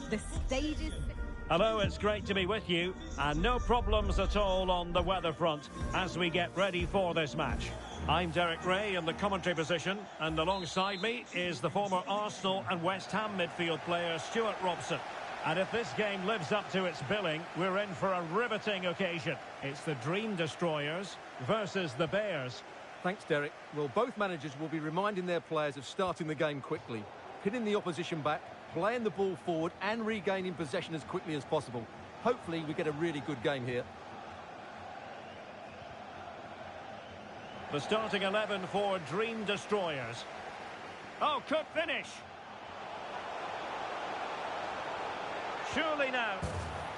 The stage is... Hello, it's great to be with you, and no problems at all on the weather front as we get ready for this match. I'm Derek Ray in the commentary position, and alongside me is the former Arsenal and West Ham midfield player Stuart Robson. And if this game lives up to its billing, we're in for a riveting occasion. It's the Dream Destroyers versus the Bears. Thanks, Derek. Well, both managers will be reminding their players of starting the game quickly, hitting the opposition back, playing the ball forward and regaining possession as quickly as possible. Hopefully we get a really good game here. The starting 11 for Dream Destroyers. Oh, could finish. Surely now.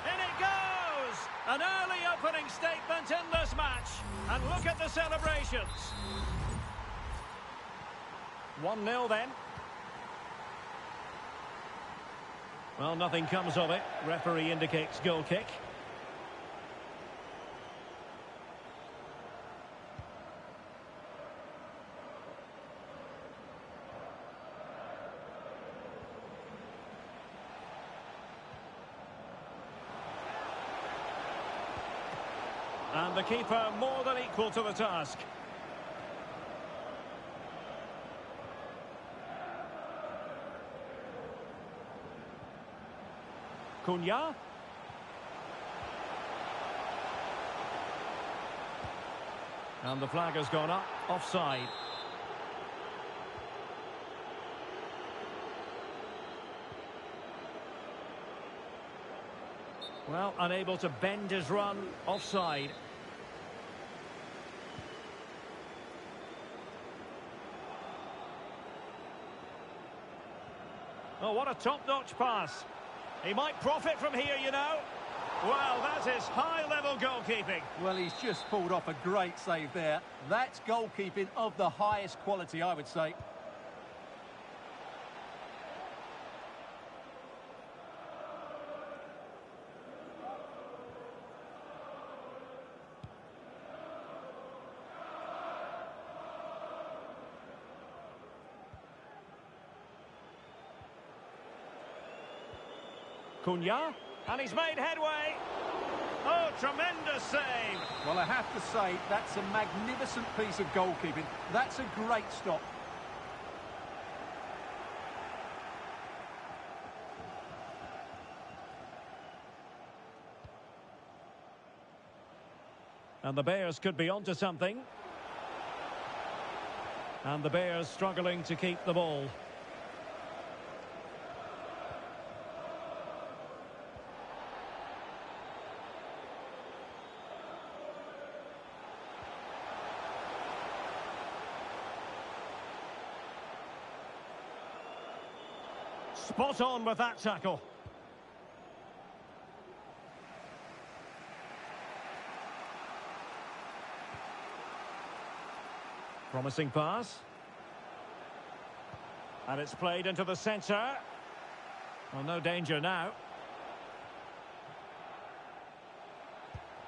In it goes! An early opening statement in this match. And look at the celebrations. 1-0 then. Well, nothing comes of it. Referee indicates goal kick. And the keeper more than equal to the task. Cunha. And the flag has gone up, offside. Well, unable to bend his run, offside. Oh, what a top-notch pass. He might profit from here, you know. Well, that is high-level goalkeeping. Well, he's just pulled off a great save there. That's goalkeeping of the highest quality, I would say. Cunha, and he's made headway. Oh, tremendous save. Well, I have to say, that's a magnificent piece of goalkeeping. That's a great stop. And the Bears could be onto something. And the Bears struggling to keep the ball. Spot on with that tackle. Promising pass. And it's played into the centre. Well, no danger now.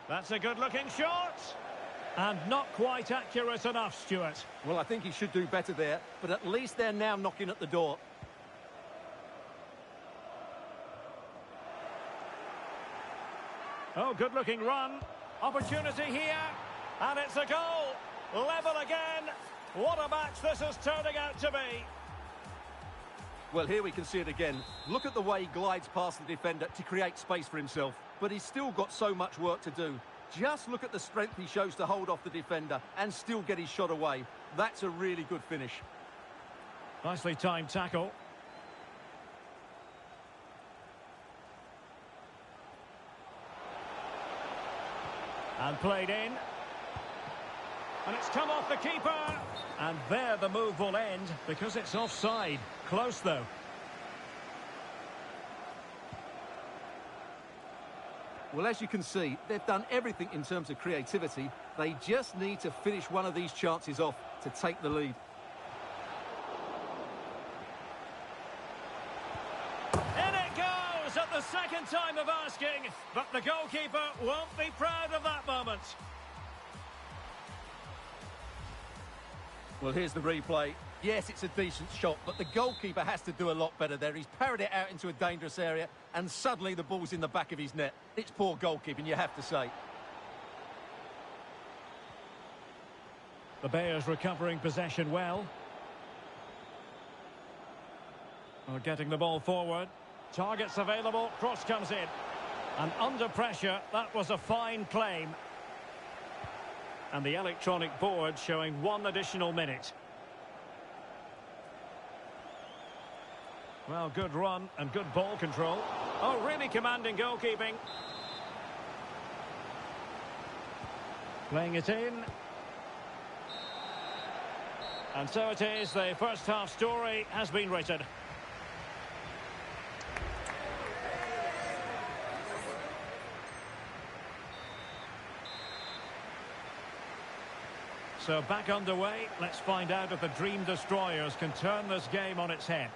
That's a good-looking shot. And not quite accurate enough, Stuart. Well, I think he should do better there, but at least they're now knocking at the door. Oh, good-looking run. Opportunity here. And it's a goal. Level again. What a match this is turning out to be. Well, here we can see it again. Look at the way he glides past the defender to create space for himself. But he's still got so much work to do. Just look at the strength he shows to hold off the defender and still get his shot away. That's a really good finish. Nicely timed tackle. And played in. And it's come off the keeper. And there the move will end because it's offside. Close though. Well, as you can see, they've done everything in terms of creativity. They just need to finish one of these chances off to take the lead. In it goes at the second time of asking, but the goalkeeper won't be proud of that moment. Well, here's the replay. Yes, it's a decent shot, but the goalkeeper has to do a lot better there. He's parried it out into a dangerous area, and suddenly the ball's in the back of his net. It's poor goalkeeping, you have to say. The Bears recovering possession well. Getting the ball forward. Targets available, cross comes in. And under pressure, that was a fine claim. And the electronic board showing 1 additional minute. Well, good run and good ball control. Oh, really commanding goalkeeping. Playing it in. And so it is, the first half story has been written. So back underway, let's find out if the Dream Destroyers can turn this game on its head.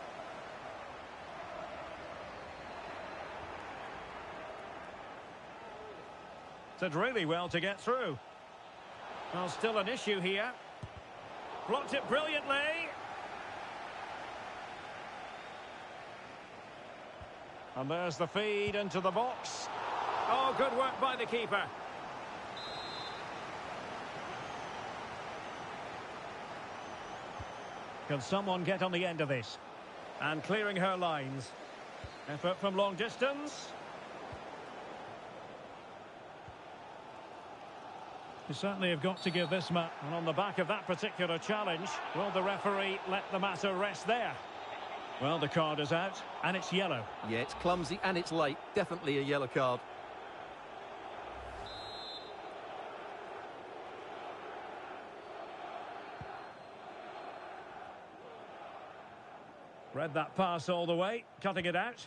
Did really well to get through. Well, still an issue here. Blocked it brilliantly. And there's the feed into the box. Oh, good work by the keeper. Can someone get on the end of this? And clearing her lines. Effort from long distance. You certainly have got to give this match. And on the back of that particular challenge, will the referee let the matter rest there? Well, the card is out, and it's yellow. Yeah, it's clumsy and it's late. Definitely a yellow card. Read that pass all the way, cutting it out.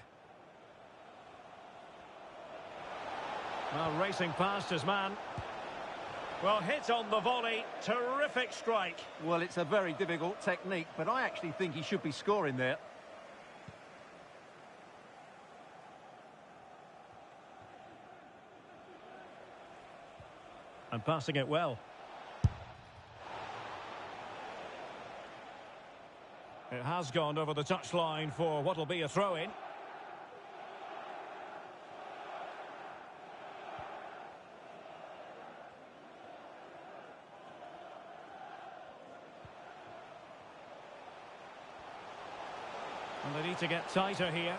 Well, racing past his man. Well, hit on the volley. Terrific strike. Well, it's a very difficult technique, but I actually think he should be scoring there. And passing it well. It has gone over the touchline for what will be a throw-in. And they need to get tighter here,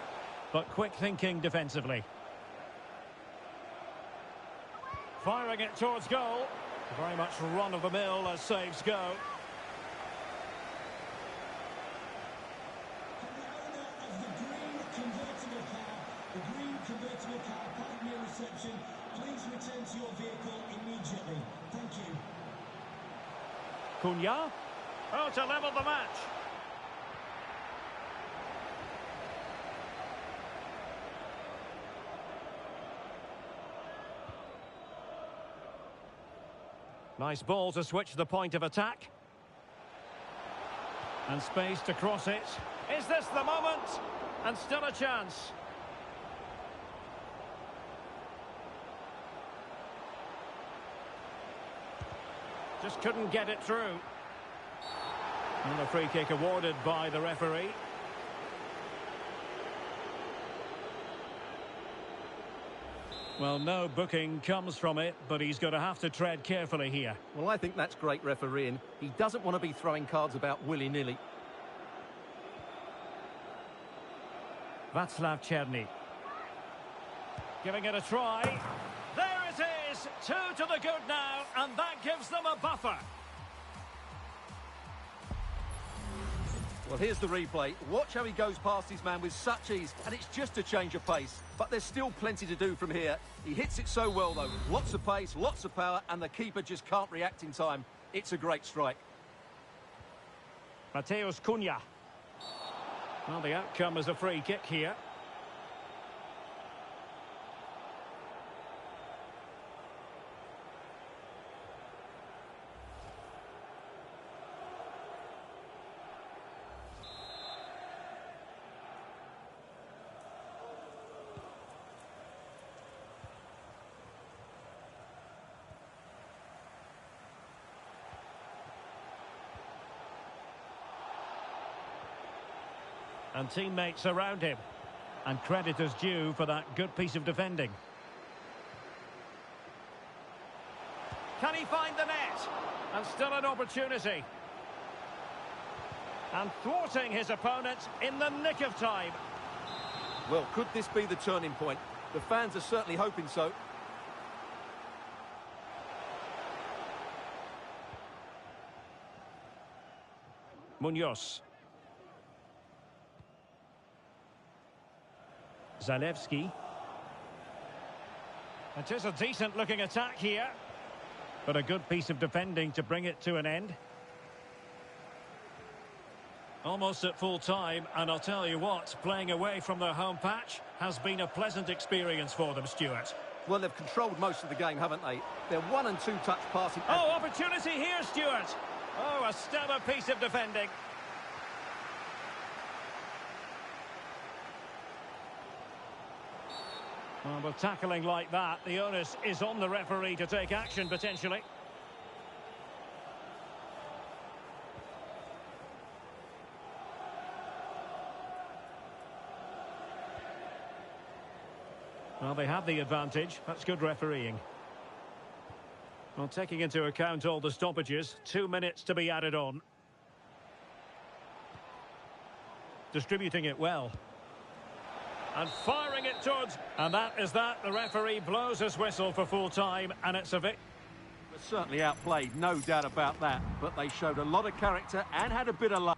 but quick thinking defensively. Firing it towards goal. Very much run-of-the-mill as saves go. The green convertible car parked near reception. Please return to your vehicle immediately. Thank you. Cunha. Oh, to level the match. Nice ball to switch the point of attack. And space to cross it. Is this the moment? And still a chance. Just couldn't get it through. And a free kick awarded by the referee. Well, no booking comes from it, but he's going to have to tread carefully here. Well, I think that's great refereeing. He doesn't want to be throwing cards about willy-nilly. Václav Černý. Giving it a try. There it is! 2 to the good now, and that gives them a buffer. Well, here's the replay. Watch how he goes past his man with such ease, and it's just a change of pace. But there's still plenty to do from here. He hits it so well, though. Lots of pace, lots of power, and the keeper just can't react in time. It's a great strike. Mateus Cunha. Well, the outcome is a free kick here. And teammates around him. And credit is due for that good piece of defending. Can he find the net? And still an opportunity. And thwarting his opponent in the nick of time. Well, could this be the turning point? The fans are certainly hoping so. Munoz. Zalewski. It is a decent-looking attack here. But a good piece of defending to bring it to an end. Almost at full time, and I'll tell you what, playing away from their home patch has been a pleasant experience for them, Stuart. Well, they've controlled most of the game, haven't they? They're 1- and 2-touch passing. Oh, opportunity here, Stuart. Oh, a stellar piece of defending. Well, with tackling like that, the onus is on the referee to take action, potentially. Well, they have the advantage. That's good refereeing. Well, taking into account all the stoppages, 2 minutes to be added on. Distributing it well. And firing it towards... And that is that. The referee blows his whistle for full time, and it's a victory. Certainly outplayed, no doubt about that. But they showed a lot of character and had a bit of luck.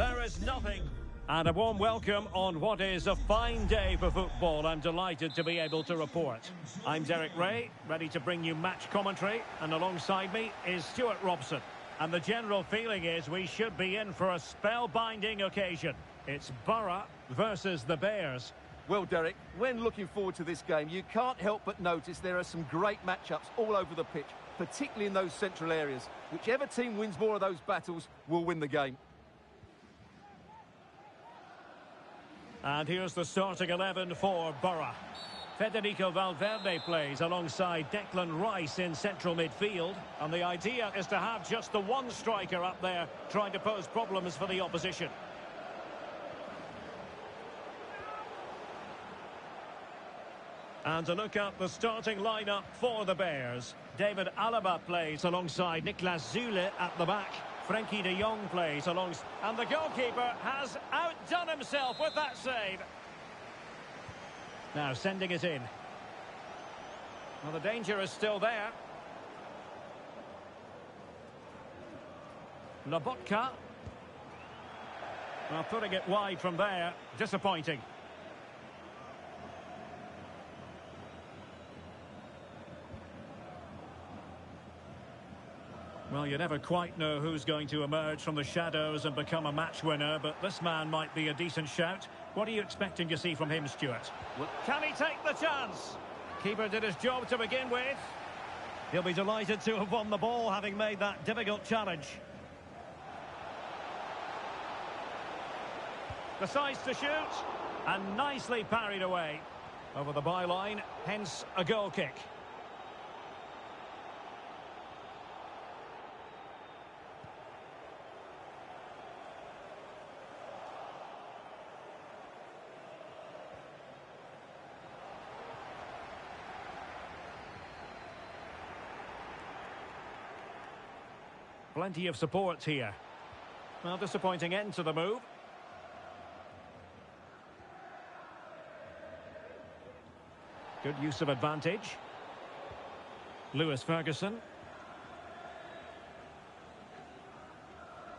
There is nothing. And a warm welcome on what is a fine day for football. I'm delighted to be able to report. I'm Derek Ray, ready to bring you match commentary, and alongside me is Stuart Robson. And the general feeling is we should be in for a spellbinding occasion. It's Borough versus the Bears. Well, Derek, when looking forward to this game, you can't help but notice there are some great matchups all over the pitch, particularly in those central areas. Whichever team wins more of those battles will win the game. And here's the starting 11 for Borough. Federico Valverde plays alongside Declan Rice in central midfield. And the idea is to have just the one striker up there trying to pose problems for the opposition. And to look at the starting lineup for the Bears. David Alaba plays alongside Niklas Zule at the back. Frenkie de Jong plays alongside. And the goalkeeper has outdone himself with that save. Now sending it in. Well, the danger is still there. Lobotka. Well, putting it wide from there. Disappointing. Well, you never quite know who's going to emerge from the shadows and become a match winner, but this man might be a decent shout. What are you expecting to see from him, Stuart? Well, can he take the chance? Keeper did his job to begin with. He'll be delighted to have won the ball, having made that difficult challenge. Decides to shoot, and nicely parried away. Over the byline, hence a goal kick. Plenty of support here. Well, disappointing end to the move. Good use of advantage. Lewis Ferguson.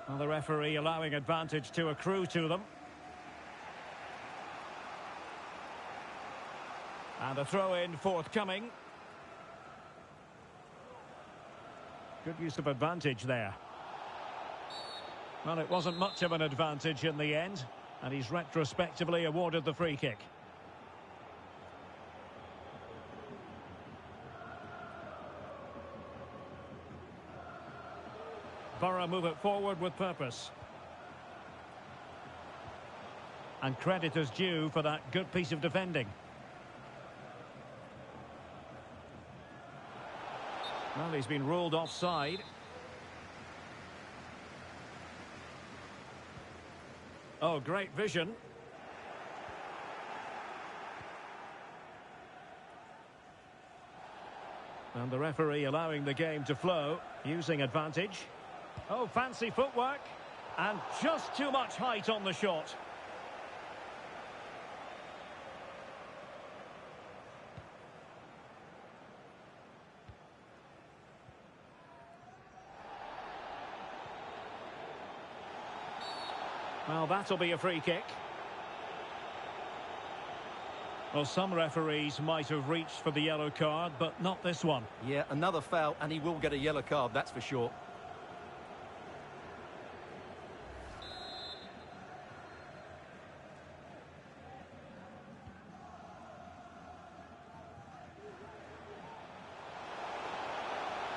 Well, the referee allowing advantage to accrue to them. And a throw-in forthcoming. Good use of advantage there. Well, it wasn't much of an advantage in the end, and he's retrospectively awarded the free kick. Borough move it forward with purpose. And credit is due for that good piece of defending. Well, he's been ruled offside. Oh, great vision. And the referee allowing the game to flow, using advantage. Oh, fancy footwork. And just too much height on the shot. Well, that'll be a free kick. Well, some referees might have reached for the yellow card, but not this one. Yeah, another foul, and he will get a yellow card, that's for sure.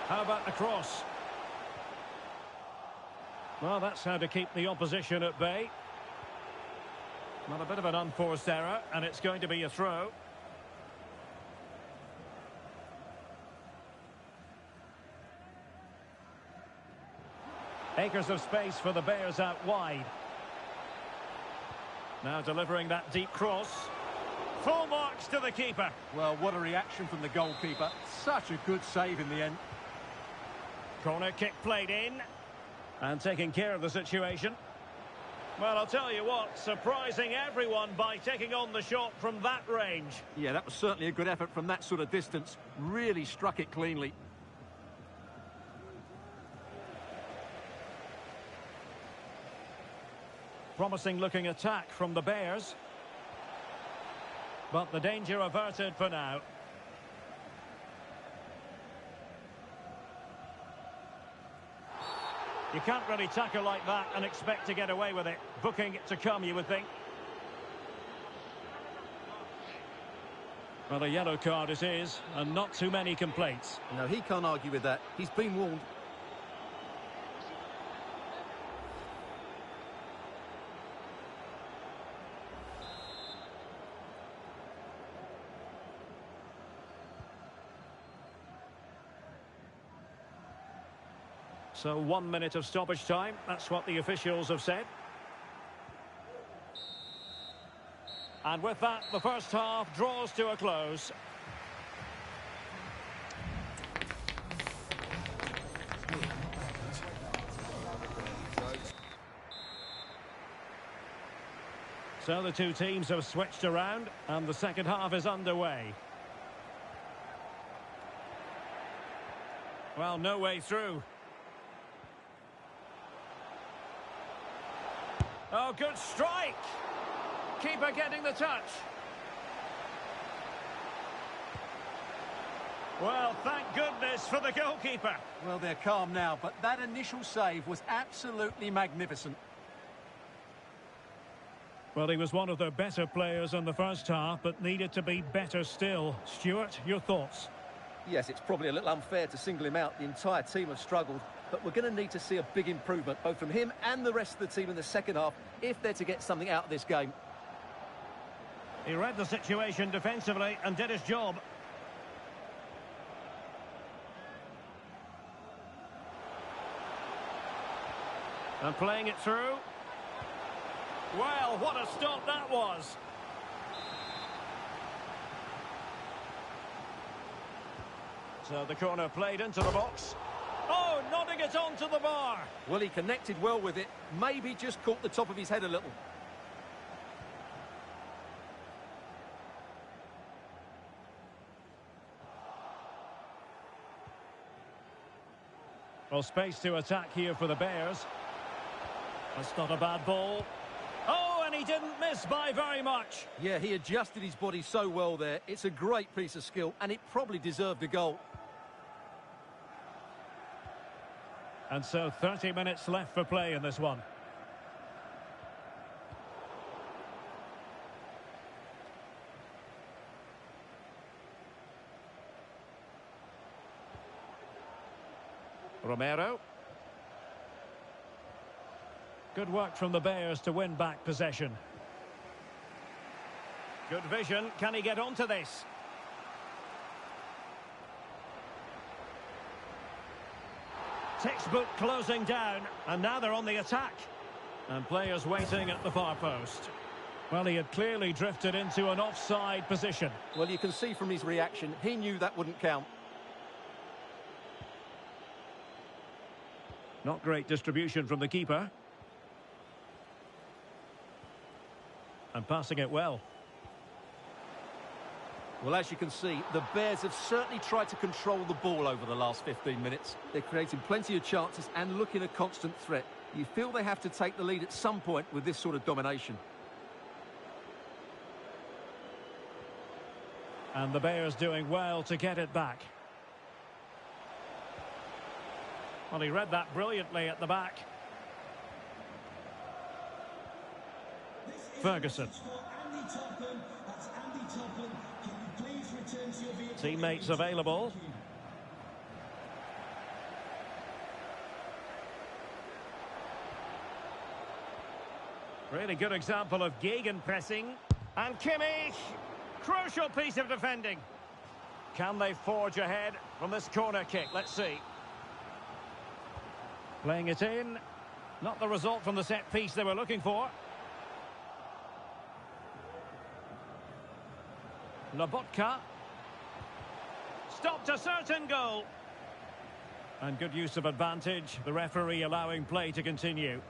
How about the cross? Well, that's how to keep the opposition at bay. Well, a bit of an unforced error, and it's going to be a throw. Acres of space for the Bears out wide. Now delivering that deep cross. Full marks to the keeper. Well, what a reaction from the goalkeeper. Such a good save in the end. Corner kick played in. And taking care of the situation. Well, I'll tell you what, surprising everyone by taking on the shot from that range. Yeah, that was certainly a good effort from that sort of distance. Really struck it cleanly. Promising looking attack from the Bears. But the danger averted for now. You can't really tackle like that and expect to get away with it. Booking it to come, you would think. Well, a yellow card it is, and not too many complaints. No, he can't argue with that. He's been warned. So 1 minute of stoppage time. That's what the officials have said. And with that, the first half draws to a close. So the two teams have switched around, and the second half is underway. Well, no way through. Oh, good strike! Keeper getting the touch. Well, thank goodness for the goalkeeper. Well, they're calm now, but that initial save was absolutely magnificent. Well, he was one of their better players in the first half, but needed to be better still. Stuart, your thoughts? Yes, it's probably a little unfair to single him out. The entire team have struggled, but we're going to need to see a big improvement, both from him and the rest of the team in the second half, if they're to get something out of this game. He read the situation defensively and did his job. And playing it through. Well, what a stop that was. So the corner played into the box. Oh, nodding it onto the bar. Well, he connected well with it. Maybe just caught the top of his head a little. Well, space to attack here for the Bears. That's not a bad ball. Oh, and he didn't miss by very much. Yeah, he adjusted his body so well there. It's a great piece of skill, and it probably deserved a goal. And so 30 minutes left for play in this one. Romero. Good work from the Bears to win back possession. Good vision. Can he get onto this? Textbook closing down, and now they're on the attack. And players waiting at the far post. Well, he had clearly drifted into an offside position. Well, you can see from his reaction, he knew that wouldn't count. Not great distribution from the keeper. And passing it well. Well, as you can see, the Bears have certainly tried to control the ball over the last 15 minutes. They're creating plenty of chances and looking a constant threat. You feel they have to take the lead at some point with this sort of domination. And the Bears doing well to get it back. Well, he read that brilliantly at the back. Ferguson. Teammates available. Really good example of gegenpressing. And Kimmich, crucial piece of defending. Can they forge ahead from this corner kick? Let's see. Playing it in. Not the result from the set piece they were looking for. Lobotka. Stopped a certain goal. And good use of advantage. The referee allowing play to continue.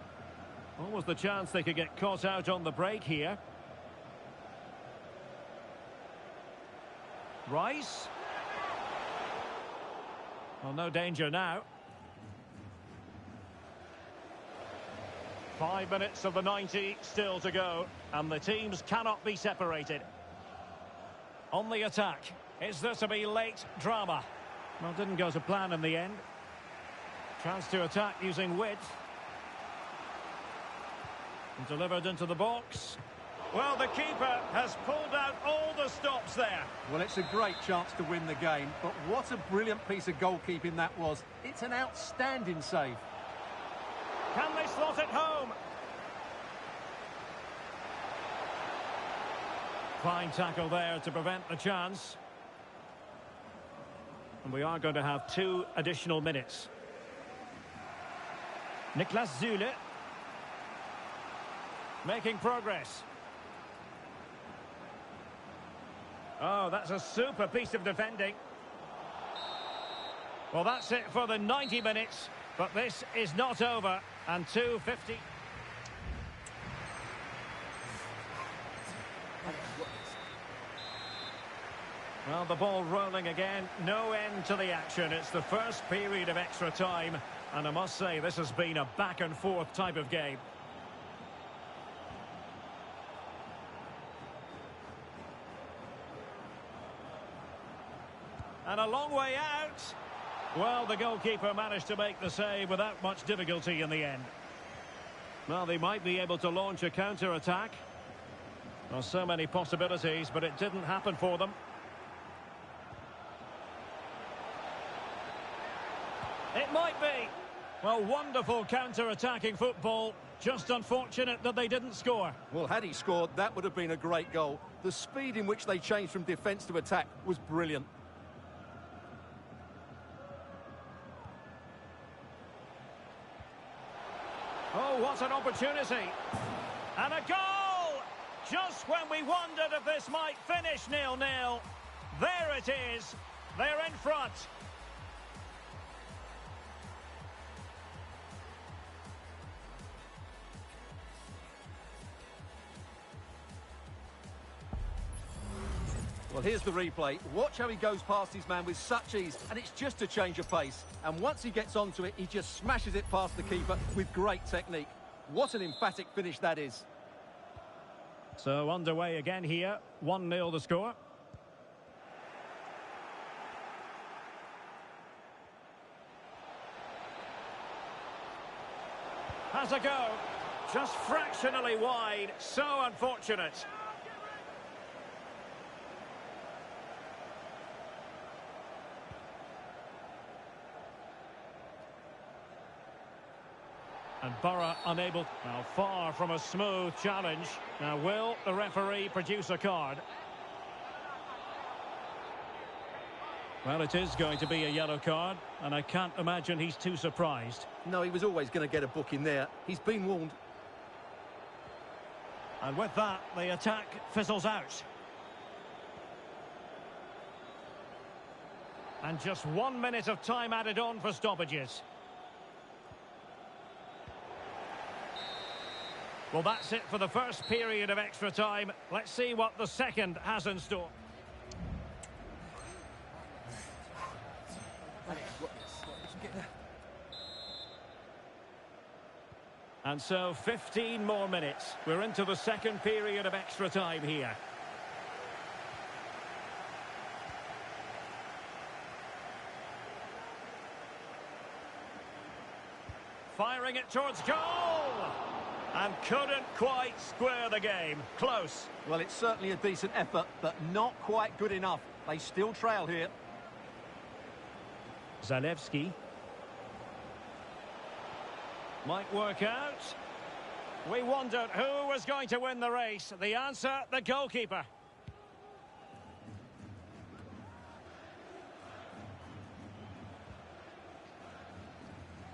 What was the chance they could get caught out on the break here? Rice. Well, no danger now. 5 minutes of the 90 still to go, and the teams cannot be separated. On the attack, is there to be late drama? Well, didn't go to plan in the end. Chance to attack using width. And delivered into the box. Well, the keeper has pulled out all the stops there. Well, it's a great chance to win the game, but what a brilliant piece of goalkeeping that was. It's an outstanding save. Can they slot it home? Fine tackle there to prevent the chance. And we are going to have 2 additional minutes. Niklas Süle. Making progress. Oh, that's a super piece of defending. Well, that's it for the 90 minutes, but this is not over. And 2:50. Well, the ball rolling again. No end to the action. It's the first period of extra time. And I must say, this has been a back-and-forth type of game. And a long way out. Well, the goalkeeper managed to make the save without much difficulty in the end. Well, they might be able to launch a counter-attack. Well, so many possibilities, but it didn't happen for them. It might be. Well, wonderful counter-attacking football. Just unfortunate that they didn't score. Well, had he scored, that would have been a great goal. The speed in which they changed from defence to attack was brilliant. Oh, what an opportunity. And a goal! Just when we wondered if this might finish 0-0. There it is. They're in front. Well, here's the replay. Watch how he goes past his man with such ease, and it's just a change of pace. And once he gets onto it, he just smashes it past the keeper with great technique. What an emphatic finish that is. So underway again here. 1-0 the score. Has a go. Just fractionally wide. So unfortunate. And Borough unable. Now far from a smooth challenge. Now will the referee produce a card? Well, it is going to be a yellow card, and I can't imagine he's too surprised. No, he was always going to get a book in there. He's been warned. And with that, the attack fizzles out. And just 1 minute of time added on for stoppages. Well, that's it for the first period of extra time. Let's see what the second has in store. And so 15 more minutes. We're into the second period of extra time here. Firing it towards goal! And couldn't quite square the game. Close. Well, it's certainly a decent effort, but not quite good enough. They still trail here. Zalewski. Might work out. We wondered who was going to win the race. The answer, the goalkeeper.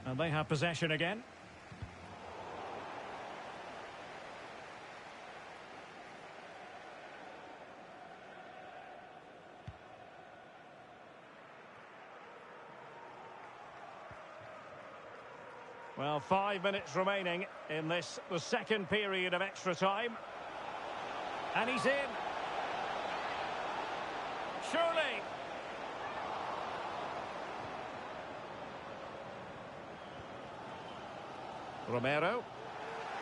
And they have possession again. Well, 5 minutes remaining in this, the second period of extra time. And he's in. Surely. Romero.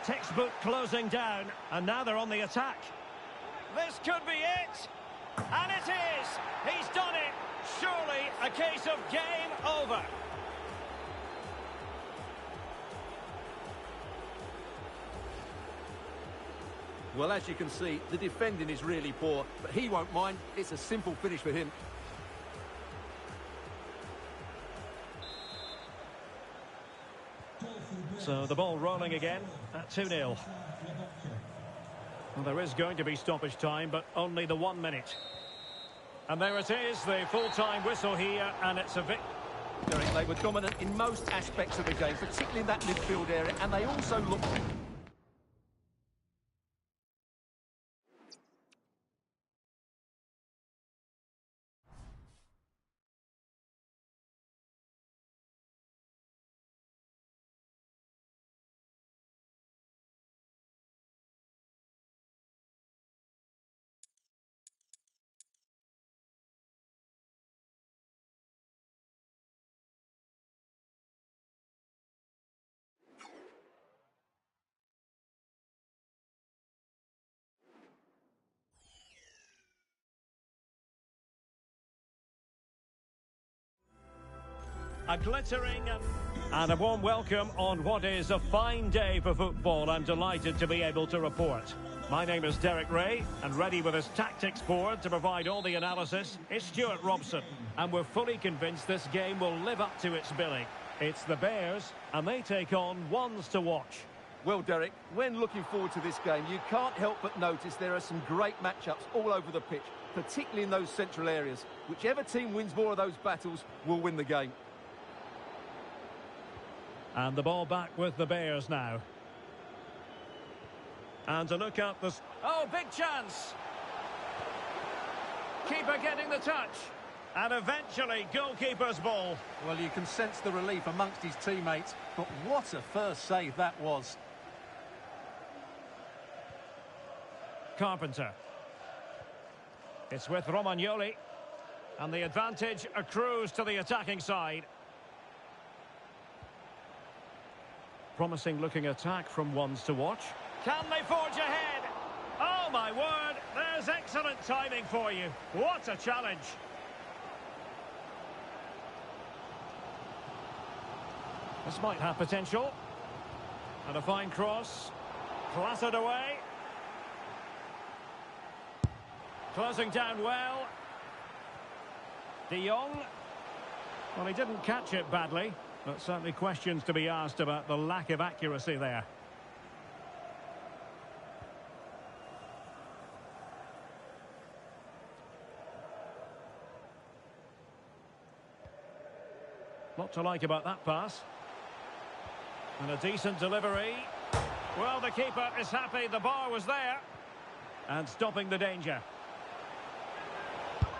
Textbook closing down, and now they're on the attack. This could be it! And it is! He's done it! Surely a case of game over. Well, as you can see, the defending is really poor, but he won't mind. It's a simple finish for him. So the ball rolling again at 2-0. Well, there is going to be stoppage time, but only the 1 minute. And there it is, the full-time whistle here, and it's a victory. They were dominant in most aspects of the game, particularly in that midfield area, and they also looked... A glittering and a warm welcome on what is a fine day for football. I'm delighted to be able to report. My name is Derek Ray, and ready with his tactics board to provide all the analysis is Stuart Robson. And we're fully convinced this game will live up to its billing. It's the Bears, and they take on ones to watch. Well, Derek, when looking forward to this game, you can't help but notice there are some great matchups all over the pitch, particularly in those central areas. Whichever team wins more of those battles will win the game. And the ball back with the Bears now. And to look at this... Oh, big chance! Keeper getting the touch. And eventually, goalkeeper's ball. Well, you can sense the relief amongst his teammates, but what a first save that was. Carpenter. It's with Romagnoli. And the advantage accrues to the attacking side. Promising looking attack from ones to watch. Can they forge ahead? Oh my word, there's excellent timing for you. What a challenge. This might have potential. And a fine cross. Clattered away. Closing down well. De Jong. Well, he didn't catch it badly. But certainly questions to be asked about the lack of accuracy there. Lot to like about that pass. And a decent delivery. Well, the keeper is happy the bar was there. And stopping the danger.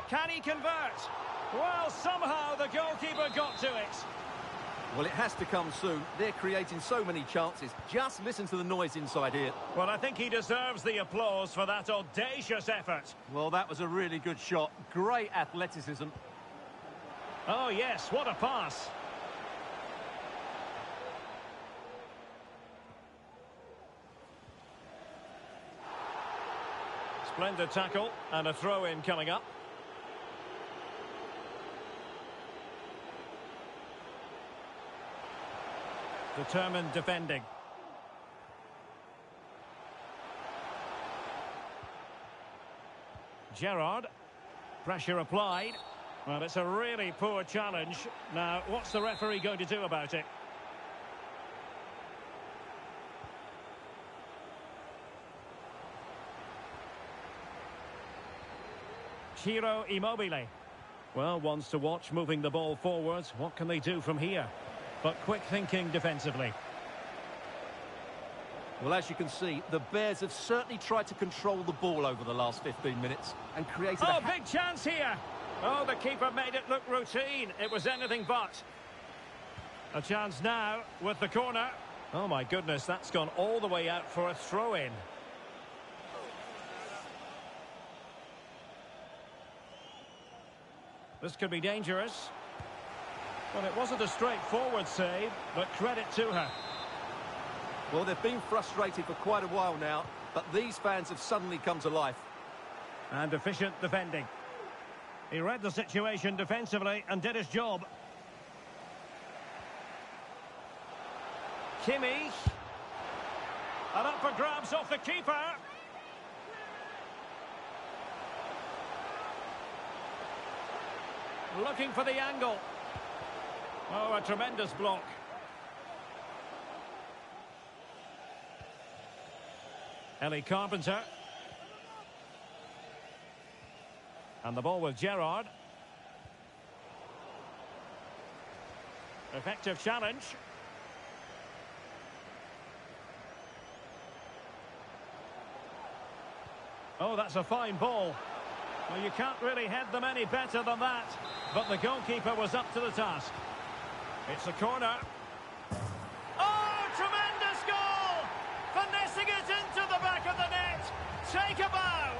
Can he convert? Well, somehow the goalkeeper got to it. Well, it has to come soon. They're creating so many chances. Just listen to the noise inside here. Well, I think he deserves the applause for that audacious effort. Well, that was a really good shot. Great athleticism. Oh, yes, what a pass. Splendid tackle and a throw-in coming up. Determined defending. Gerrard. Pressure applied. Well, it's a really poor challenge. Now, what's the referee going to do about it? Ciro Immobile. Well, wants to watch moving the ball forwards. What can they do from here? But quick thinking defensively. Well, as you can see, the Bears have certainly tried to control the ball over the last 15 minutes and created a big chance here. Oh, the keeper made it look routine. It was anything but. A chance now with the corner. Oh, my goodness, that's gone all the way out for a throw-in. This could be dangerous. Well, it wasn't a straightforward save, but credit to her. Well, they've been frustrated for quite a while now, but these fans have suddenly come to life. And efficient defending. He read the situation defensively and did his job. Kimmich. And up for grabs off the keeper. Looking for the angle. Oh, a tremendous block. Ellie Carpenter. And the ball with Gerrard. Effective challenge. Oh, that's a fine ball. Well, you can't really head them any better than that. But the goalkeeper was up to the task. It's a corner. Oh, tremendous goal! Finessing it into the back of the net. Take a bow.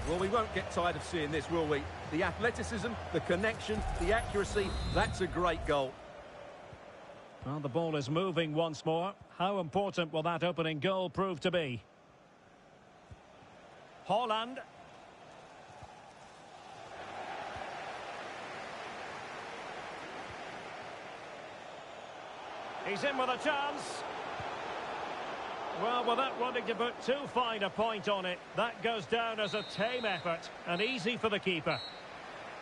Well, we won't get tired of seeing this, will we? The athleticism, the connection, the accuracy, that's a great goal. Well, the ball is moving once more. How important will that opening goal prove to be? Haaland. He's in with a chance. Well, without wanting to put too fine a point on it, that goes down as a tame effort and easy for the keeper.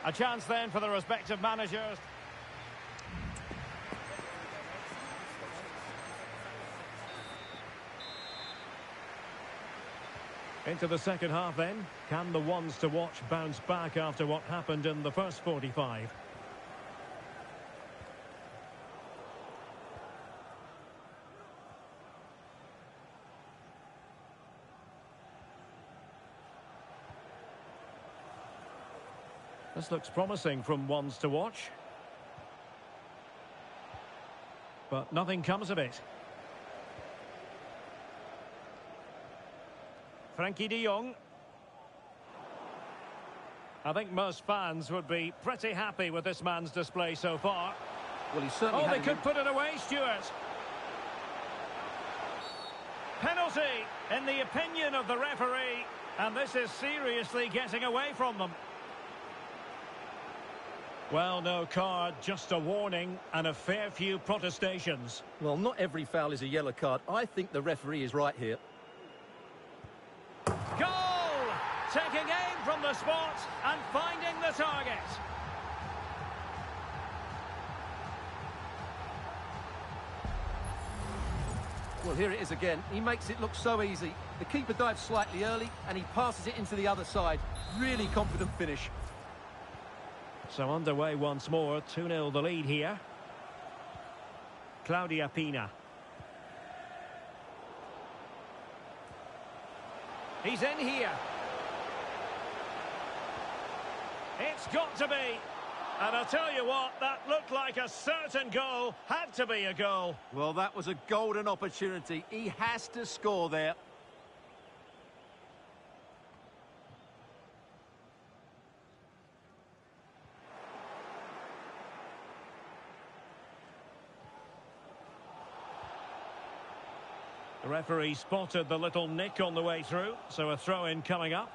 A chance then for the respective managers. Into the second half then. Can the ones to watch bounce back after what happened in the first 45? This looks promising from ones to watch. But nothing comes of it. Frankie de Jong. I think most fans would be pretty happy with this man's display so far. Well, he certainly Oh, had they could put it away, Stuart. Penalty, in the opinion of the referee. And this is seriously getting away from them. Well, no card, just a warning and a fair few protestations. Well, not every foul is a yellow card. I think the referee is right here. Goal! Taking aim from the spot and finding the target. Well, here it is again. He makes it look so easy. The keeper dives slightly early and he passes it into the other side. Really confident finish. So underway once more, 2-0 the lead here. Claudia Pina. He's in here. It's got to be. And I'll tell you what, that looked like a certain goal. Had to be a goal. Well, that was a golden opportunity. He has to score there. The referee spotted the little nick on the way through, so a throw-in coming up.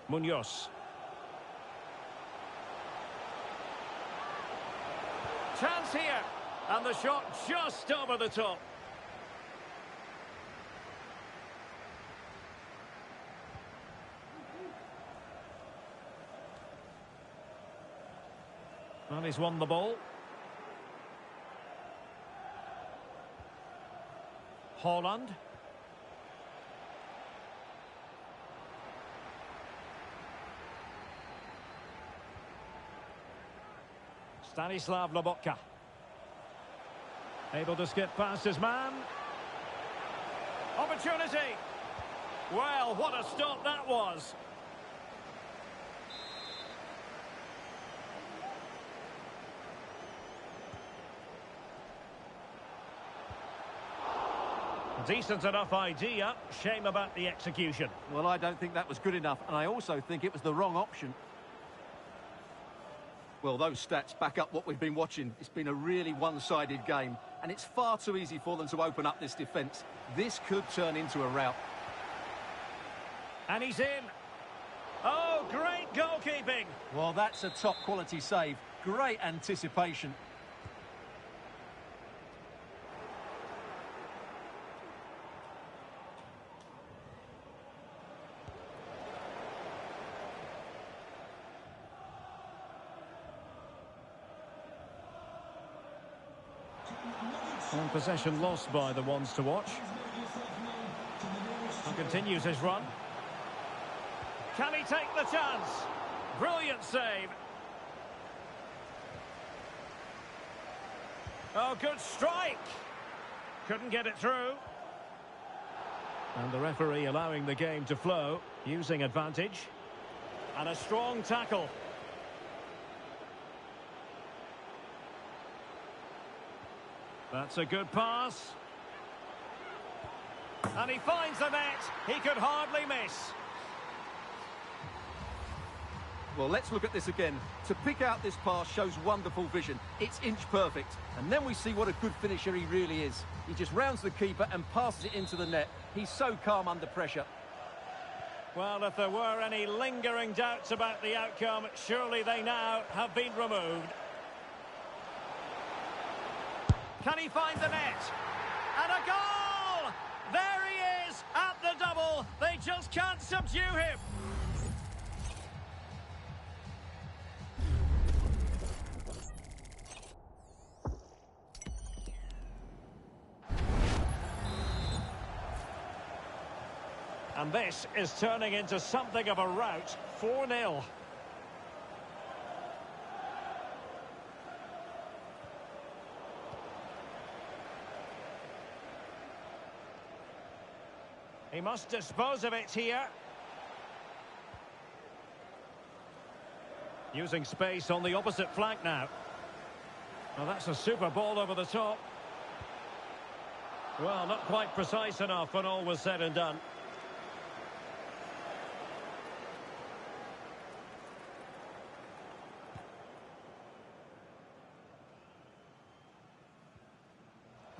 Munoz. Chance here, and the shot just over the top. Well, he's won the ball. Haaland. Stanislav Lobotka. Able to skip past his man. Opportunity. Well, what a stop that was. Decent enough idea, shame about the execution. Well, I don't think that was good enough, and I also think it was the wrong option. Well, those stats back up what we've been watching. It's been a really one-sided game, and it's far too easy for them to open up this defence. This could turn into a rout. And he's in. Oh, great goalkeeping. Well, that's a top-quality save. Great anticipation. And possession lost by the ones to watch. And continues his run. Can he take the chance? Brilliant save. Oh, good strike. Couldn't get it through. And the referee allowing the game to flow, using advantage. And a strong tackle. That's a good pass. And he finds the net. He could hardly miss. Well, let's look at this again. To pick out this pass shows wonderful vision. It's inch perfect. And then we see what a good finisher he really is. He just rounds the keeper and passes it into the net. He's so calm under pressure. Well, if there were any lingering doubts about the outcome, surely they now have been removed. Can he find the net? And a goal! There he is at the double. They just can't subdue him. And this is turning into something of a rout. 4-0. He must dispose of it here. Using space on the opposite flank now. Well, that's a super ball over the top. Well, not quite precise enough when all was said and done.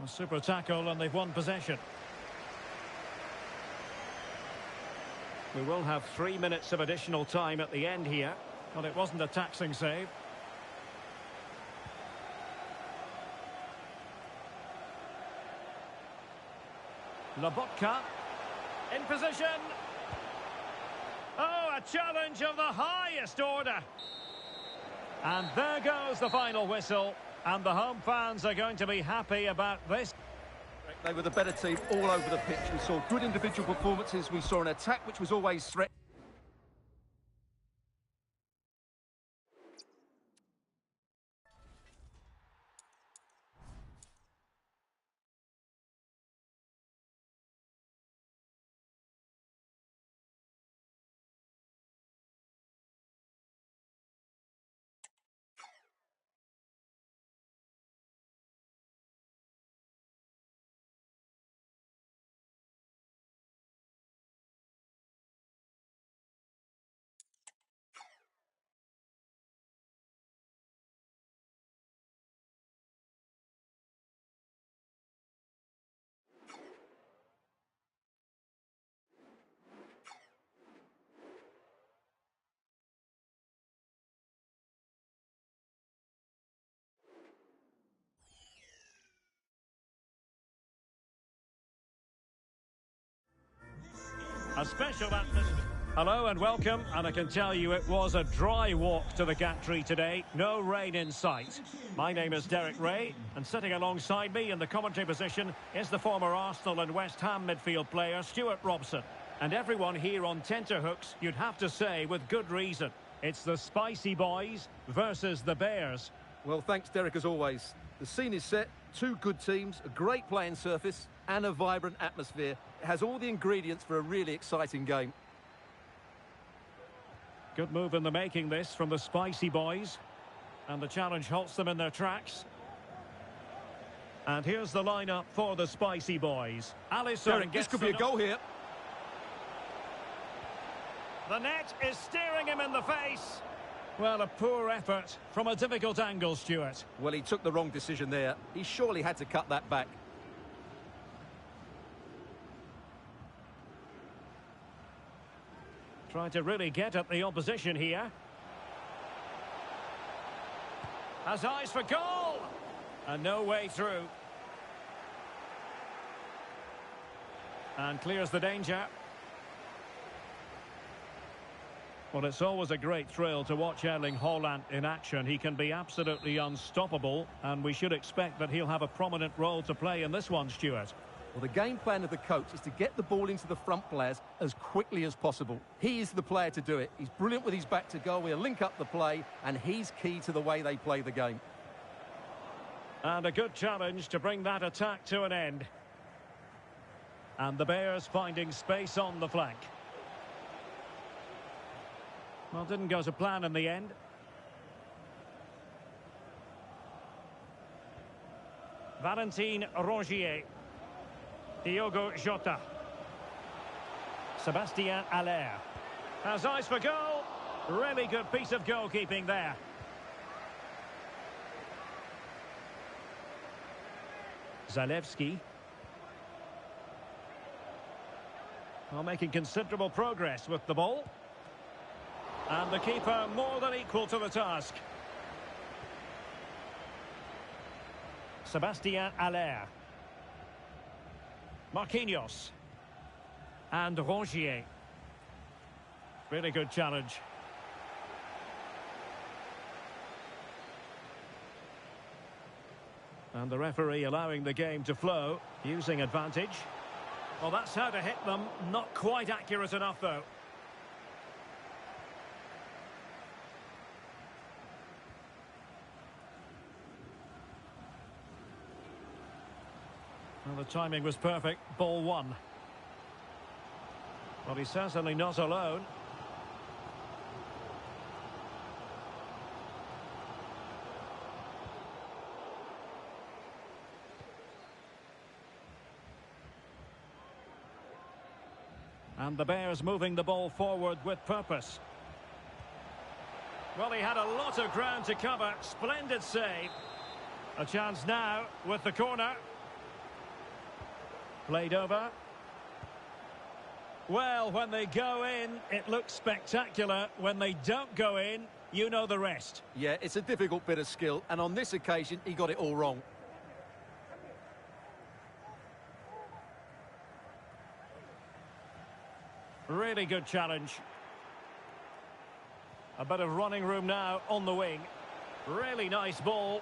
A super tackle and they've won possession. We will have 3 minutes of additional time at the end here, but it wasn't a taxing save. Lobotka in position. Oh, a challenge of the highest order. And there goes the final whistle, and the home fans are going to be happy about this. They were the better team all over the pitch. We saw good individual performances. We saw an attack which was always threatening. A special atmosphere. Hello and welcome, and I can tell you it was a dry walk to the gantry today. No rain in sight. My name is Derek Ray, and sitting alongside me in the commentary position is the former Arsenal and West Ham midfield player Stuart Robson. And everyone here on tenterhooks, you'd have to say with good reason. It's the Spicy Boys versus the Bears. Well, thanks, Derek, as always. The scene is set. Two good teams, a great playing surface, and a vibrant atmosphere. It has all the ingredients for a really exciting game. Good move in the making, this, from the Spicy Boys. And the challenge halts them in their tracks. And here's the lineup for the Spicy Boys. Alisson Derek, this gets could be a goal here. The net is staring him in the face. Well, a poor effort from a difficult angle, Stuart. Well, he took the wrong decision there. He surely had to cut that back. Trying to really get at the opposition here. Has eyes for goal. And no way through. And clears the danger. Well, it's always a great thrill to watch Erling Haaland in action. He can be absolutely unstoppable, and we should expect that he'll have a prominent role to play in this one, Stuart. Well, the game plan of the coach is to get the ball into the front players as quickly as possible. He is the player to do it. He's brilliant with his back to goal. He'll link up the play, and he's key to the way they play the game. And a good challenge to bring that attack to an end. And the Bears finding space on the flank. Well, didn't go to plan in the end. Valentin Rongier. Diogo Jota. Sébastien Haller. Has eyes for goal. Really good piece of goalkeeping there. Zalewski. Well, making considerable progress with the ball. And the keeper more than equal to the task. Sébastien Haller. Marquinhos. And Rongier. Really good challenge. And the referee allowing the game to flow, using advantage. Well, that's how to hit them. Not quite accurate enough, though. Well, the timing was perfect. Ball one. Well, he's certainly not alone. And the Bears moving the ball forward with purpose. Well, he had a lot of ground to cover. Splendid save. A chance now with the corner. Played over. Well, when they go in, it looks spectacular. When they don't go in, you know the rest. Yeah, it's a difficult bit of skill, and on this occasion, he got it all wrong. Really good challenge. A bit of running room now on the wing. Really nice ball.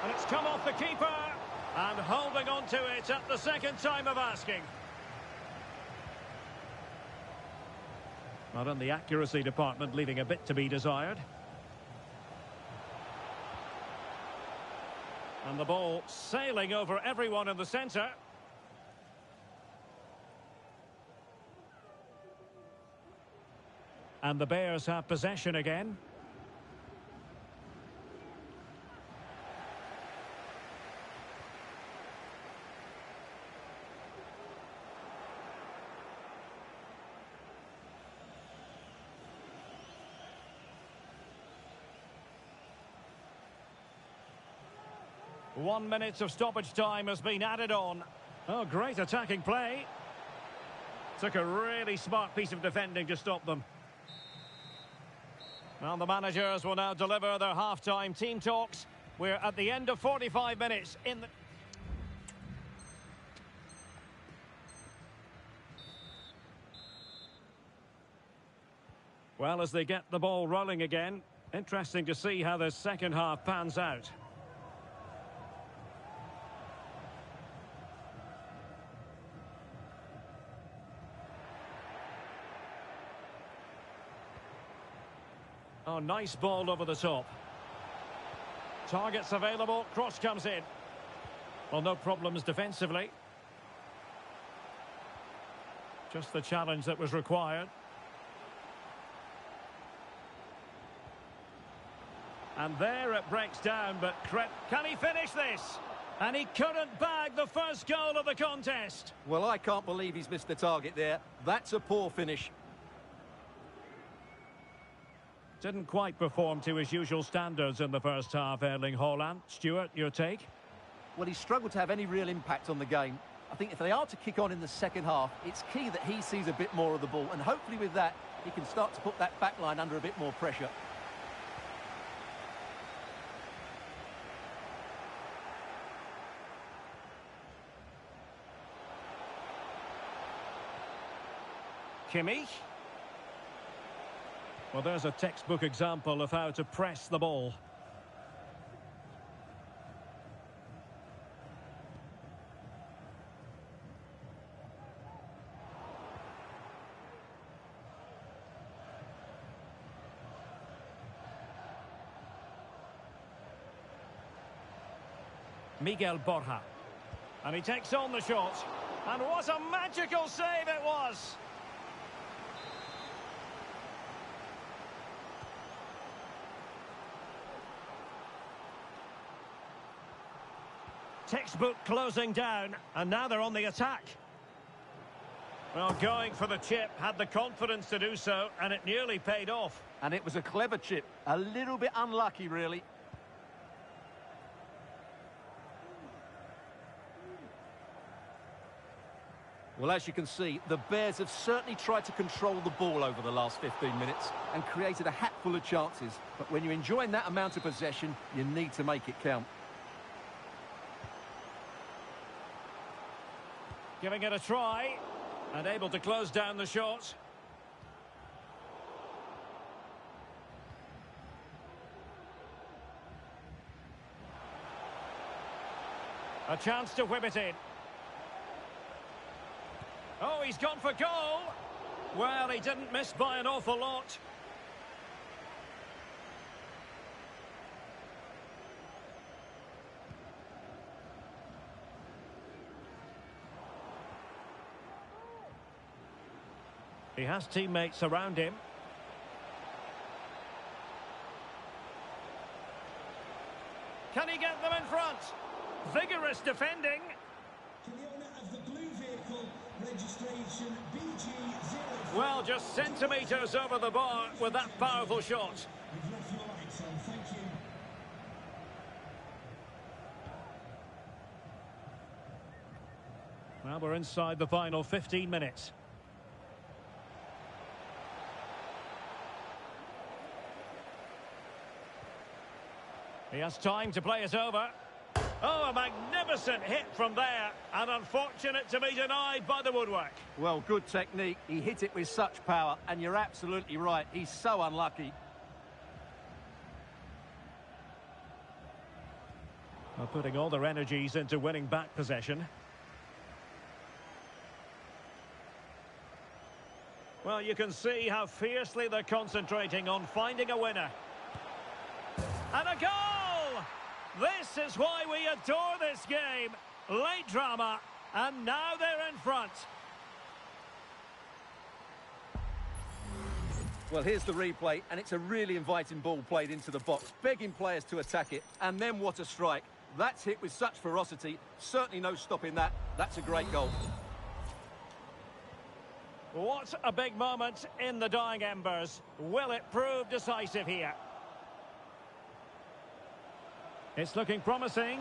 And it's come off the keeper. And holding on to it at the second time of asking. Not in the accuracy department, leaving a bit to be desired. And the ball sailing over everyone in the centre. And the Bears have possession again. One minute of stoppage time has been added on. Oh, great attacking play. Took a really smart piece of defending to stop them. Well, the managers will now deliver their half-time team talks. We're at the end of 45 minutes in the... Well, as they get the ball rolling again, interesting to see how the second half pans out. Oh, nice ball over the top. Targets available, cross comes in. Well, no problems defensively. Just the challenge that was required. And there it breaks down, but can he finish this? And he couldn't bag the first goal of the contest. Well, I can't believe he's missed the target there. That's a poor finish. Didn't quite perform to his usual standards in the first half, Erling Haaland. Stuart, your take? Well, he struggled to have any real impact on the game. I think if they are to kick on in the second half, it's key that he sees a bit more of the ball. And hopefully with that, he can start to put that back line under a bit more pressure. Kimmich. Well, there's a textbook example of how to press the ball. Miguel Borja. And he takes on the shot. And what a magical save it was! Textbook closing down, and now they're on the attack. Well, going for the chip, had the confidence to do so, and it nearly paid off. And it was a clever chip. A little bit unlucky, really. Well, as you can see, the Bears have certainly tried to control the ball over the last 15 minutes and created a hatful of chances. But when you're enjoying that amount of possession, you need to make it count. Giving it a try, and able to close down the shot. A chance to whip it in. Oh, he's gone for goal. Well, he didn't miss by an awful lot. He has teammates around him. Can he get them in front? Vigorous defending. To the owner of the blue vehicle, registration BG0. Well, just centimetres over the bar with that powerful shot. You've left your lights on, thank you. Well, we're inside the final 15 minutes. He has time to play it over. Oh, a magnificent hit from there, and unfortunate to be denied by the woodwork. Well, good technique. He hit it with such power, and you're absolutely right. He's so unlucky. Well, putting all their energies into winning back possession. Well, you can see how fiercely they're concentrating on finding a winner. And a goal! This is why we adore this game. Late drama, and now they're in front. Well, here's the replay, and it's a really inviting ball played into the box, begging players to attack it, and then what a strike. That's hit with such ferocity, certainly no stopping that. That's a great goal. What a big moment in the dying embers. Will it prove decisive here? It's looking promising.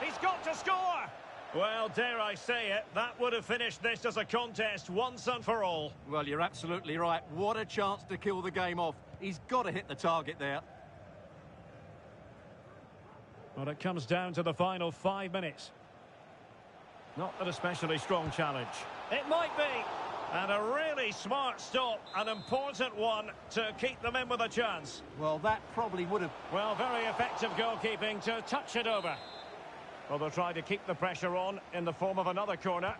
He's got to score! Well, dare I say it, that would have finished this as a contest once and for all. Well, you're absolutely right. What a chance to kill the game off. He's got to hit the target there. Well, it comes down to the final 5 minutes. Not an especially strong challenge. It might be. And a really smart stop, an important one to keep them in with a chance. Well, that probably would have... Well, very effective goalkeeping to touch it over. Well, they'll try to keep the pressure on in the form of another corner.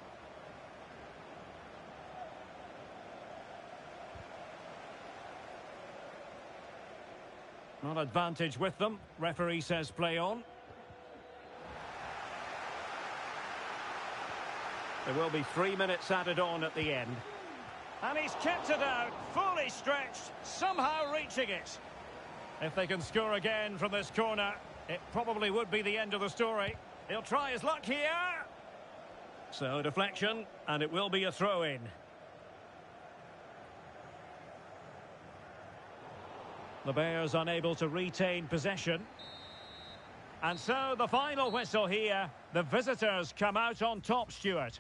Not advantage with them. Referee says play on. There will be 3 minutes added on at the end. And he's kept it out, fully stretched, somehow reaching it. If they can score again from this corner, it probably would be the end of the story. He'll try his luck here. So deflection, and it will be a throw-in. The Bears unable to retain possession. And so the final whistle here. The visitors come out on top, Stuart.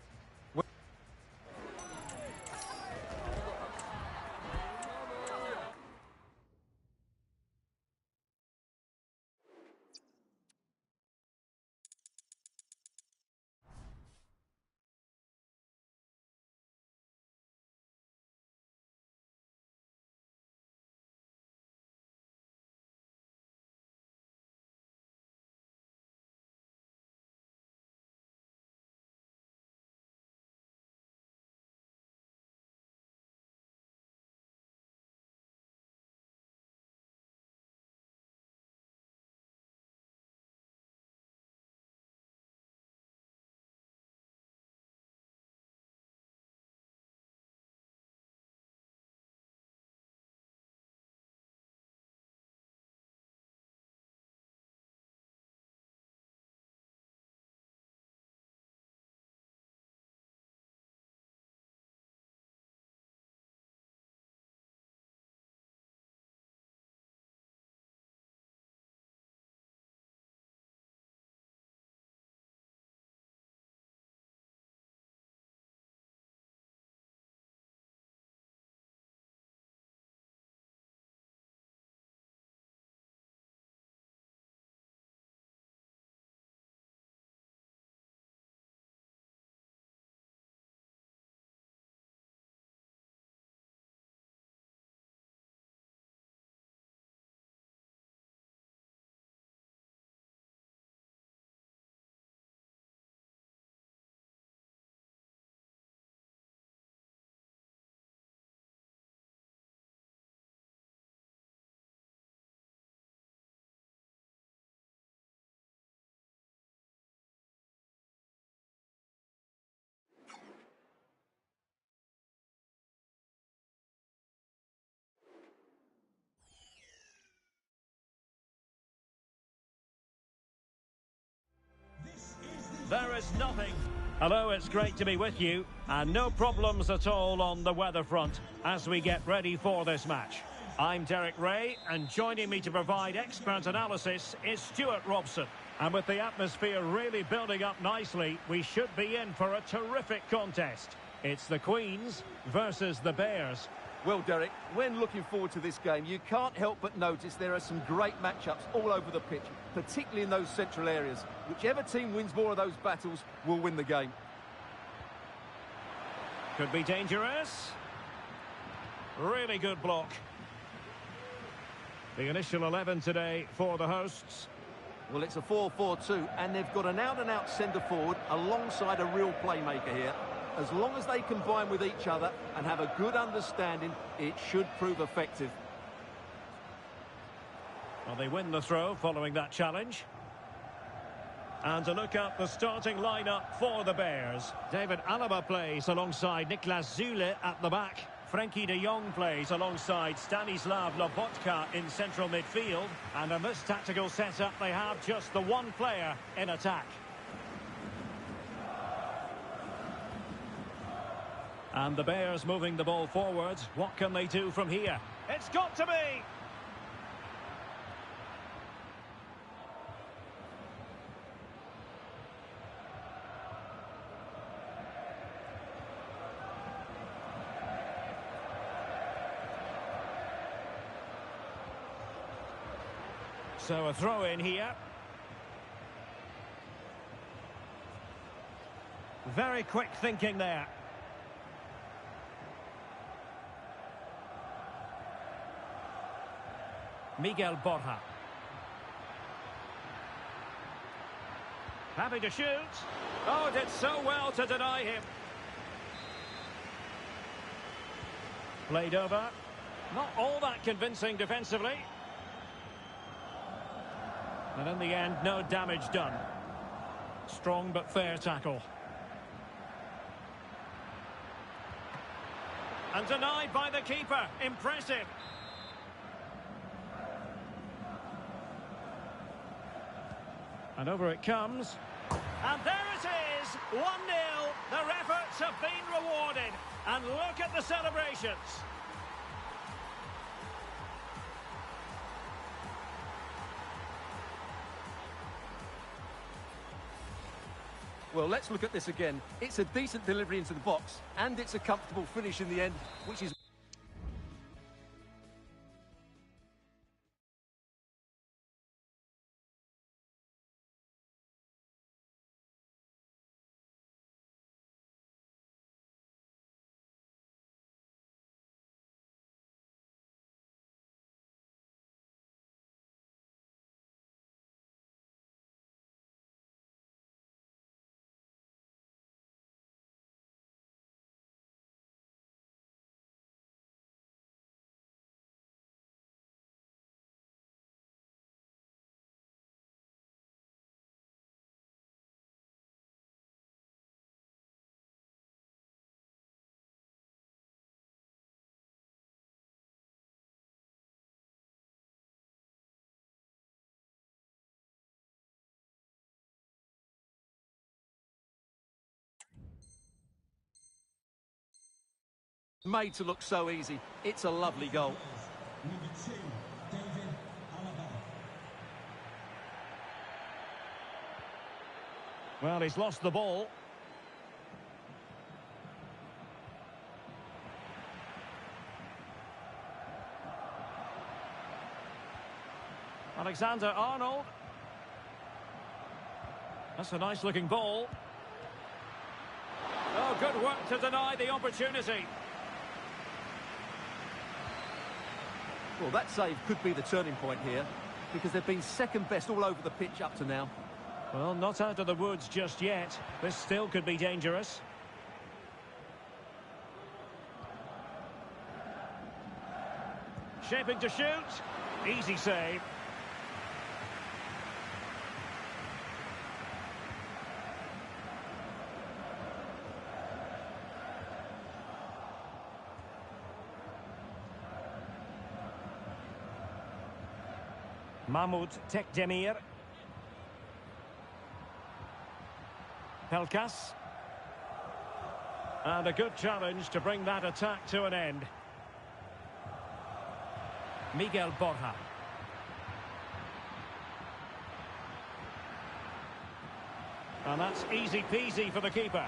There is nothing. Hello, it's great to be with you. And no problems at all on the weather front as we get ready for this match. I'm Derek Ray, and joining me to provide expert analysis is Stuart Robson. And with the atmosphere really building up nicely, we should be in for a terrific contest. It's the Queens versus the Bears. Well, Derek, when looking forward to this game, you can't help but notice there are some great matchups all over the pitch, particularly in those central areas. Whichever team wins more of those battles will win the game. Could be dangerous. Really good block. The initial 11 today for the hosts. Well, it's a 4-4-2, and they've got an out-and-out centre-forward alongside a real playmaker here. As long as they combine with each other and have a good understanding, it should prove effective. Well, they win the throw following that challenge. And to look up the starting lineup for the Bears. David Alaba plays alongside Niklas Zule at the back. Frankie de Jong plays alongside Stanislav Lobotka in central midfield. And in this tactical setup, they have just the one player in attack. And the Bears moving the ball forward. What can they do from here? It's got to be! So a throw in here. Very quick thinking there. Miguel Borja. Happy to shoot. Oh, did so well to deny him. Played over. Not all that convincing defensively. And in the end, no damage done. Strong but fair tackle. And denied by the keeper. Impressive. And over it comes. And there it is, 1-0. Their efforts have been rewarded. And look at the celebrations. Well, let's look at this again. It's a decent delivery into the box, and it's a comfortable finish in the end, which is... Made to look so easy. It's a lovely goal. Number 2, David Alaba. Well, he's lost the ball. Alexander-Arnold. That's a nice-looking ball. Oh, good work to deny the opportunity. Well, that save could be the turning point here, because they've been second best all over the pitch up to now. Well, not out of the woods just yet. This still could be dangerous. Shaping to shoot. Easy save. Mahmoud Tekdemir. Pelkas. And a good challenge to bring that attack to an end. Miguel Borja. And that's easy peasy for the keeper.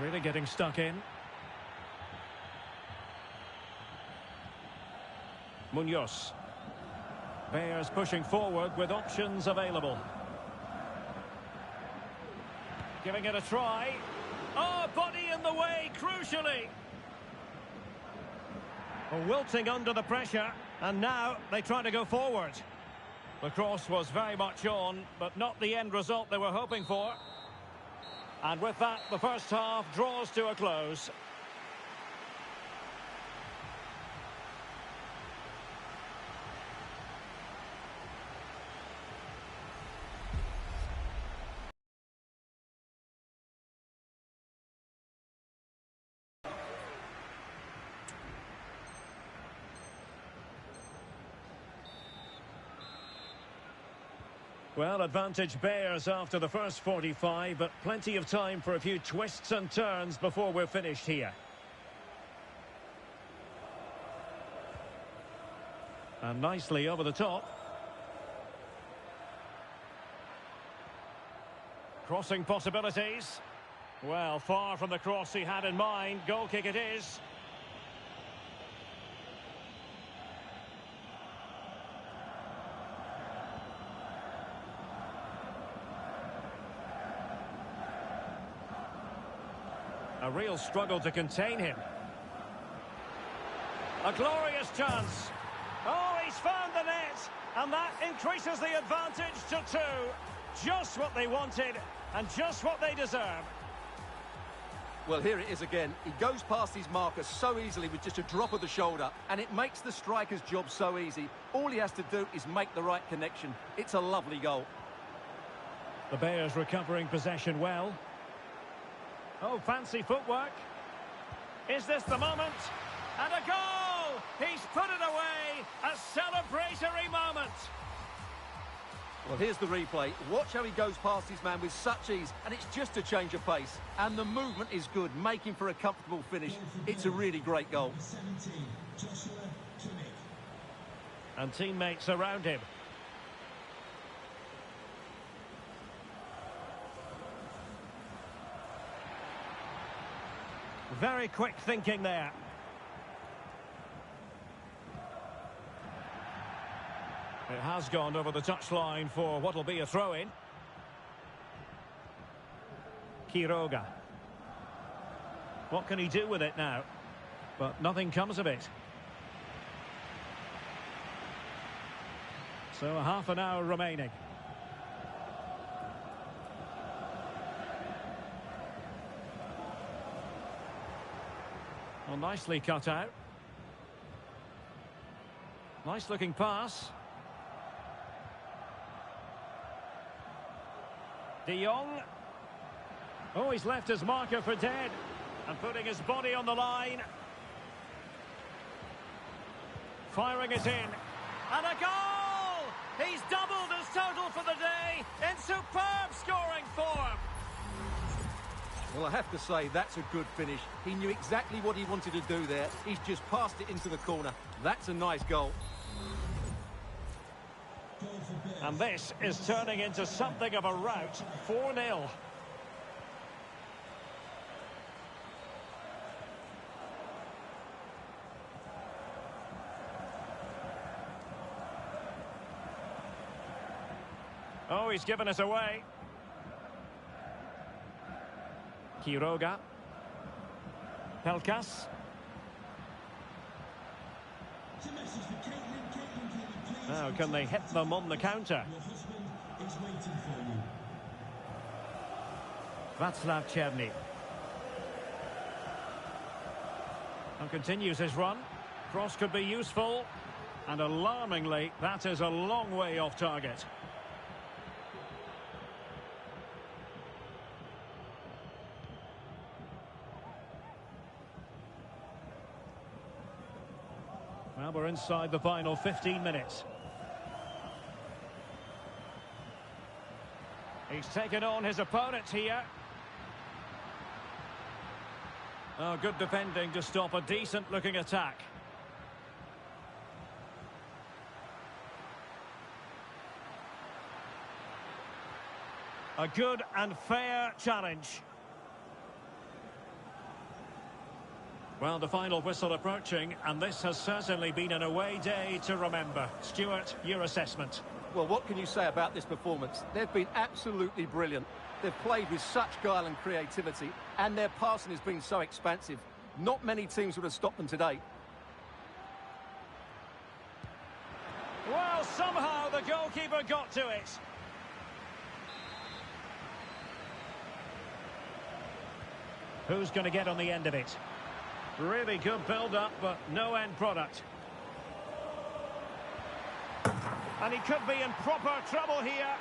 Really getting stuck in. Munoz. Bears pushing forward with options available. Giving it a try. Oh, body in the way, crucially. Wilting under the pressure, and now they try to go forward. The cross was very much on, but not the end result they were hoping for. And with that, the first half draws to a close. Well, advantage Bears after the first 45, but plenty of time for a few twists and turns before we're finished here. And nicely over the top. Crossing possibilities. Well, far from the cross he had in mind. Goal kick it is. A real struggle to contain him. A glorious chance. Oh, he's found the net. And that increases the advantage to 2. Just what they wanted and just what they deserve. Well, here it is again. He goes past his marker so easily with just a drop of the shoulder, and it makes the striker's job so easy. All he has to do is make the right connection. It's a lovely goal. The Bears recovering possession well. Oh, fancy footwork. Is this the moment? And a goal! He's put it away! A celebratory moment! Well, here's the replay. Watch how he goes past his man with such ease, and it's just a change of pace. And the movement is good, making for a comfortable finish. It's a really great goal. 17, Joshua Kimmich. And teammates around him. Very quick thinking there. It has gone over the touchline for what will be a throw-in. Quiroga. What can he do with it now? But nothing comes of it. So half an hour remaining. Well, nicely cut out. Nice looking pass. De Jong. Oh, he's left his marker for dead. And putting his body on the line. Firing it in. And a goal! He's doubled his total for the day in superb scoring form. Well, I have to say, that's a good finish. He knew exactly what he wanted to do there. He's just passed it into the corner. That's a nice goal. And this is turning into something of a rout. 4-0. Oh, he's given us away. Quiroga. Pelkas. Now, can they hit them on the counter? Václav Černý. And continues his run. Cross could be useful. And alarmingly, that is a long way off target. Well, we're inside the final 15 minutes. He's taken on his opponent here. Oh, good defending to stop a decent-looking attack. A good and fair challenge. Well, the final whistle approaching, and this has certainly been an away day to remember. Stuart, your assessment. Well, what can you say about this performance? They've been absolutely brilliant. They've played with such guile and creativity, and their passing has been so expansive. Not many teams would have stopped them today. Well, somehow the goalkeeper got to it. Who's going to get on the end of it? Really good build-up, but no end product. And he could be in proper trouble here.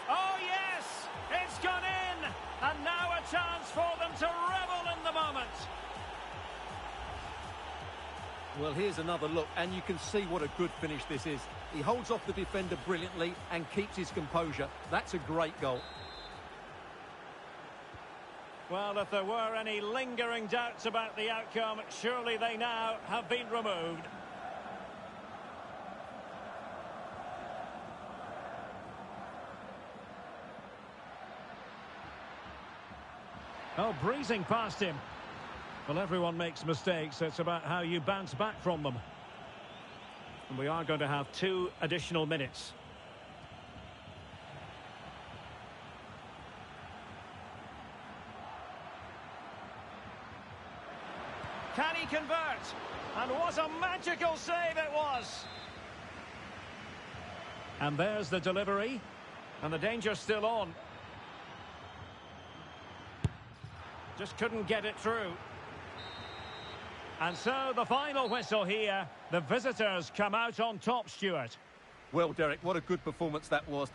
Oh, yes! It's gone in! And now a chance for them to revel in the moment. Well, here's another look, and you can see what a good finish this is. He holds off the defender brilliantly and keeps his composure. That's a great goal. Well, if there were any lingering doubts about the outcome, surely they now have been removed. Oh, breezing past him. Well, everyone makes mistakes. It's about how you bounce back from them. And we are going to have 2 additional minutes. Can he convert? And what a magical save it was! And there's the delivery. And the danger's still on. Just couldn't get it through. And so the final whistle here. The visitors come out on top, Stuart. Well, Derek, what a good performance that was.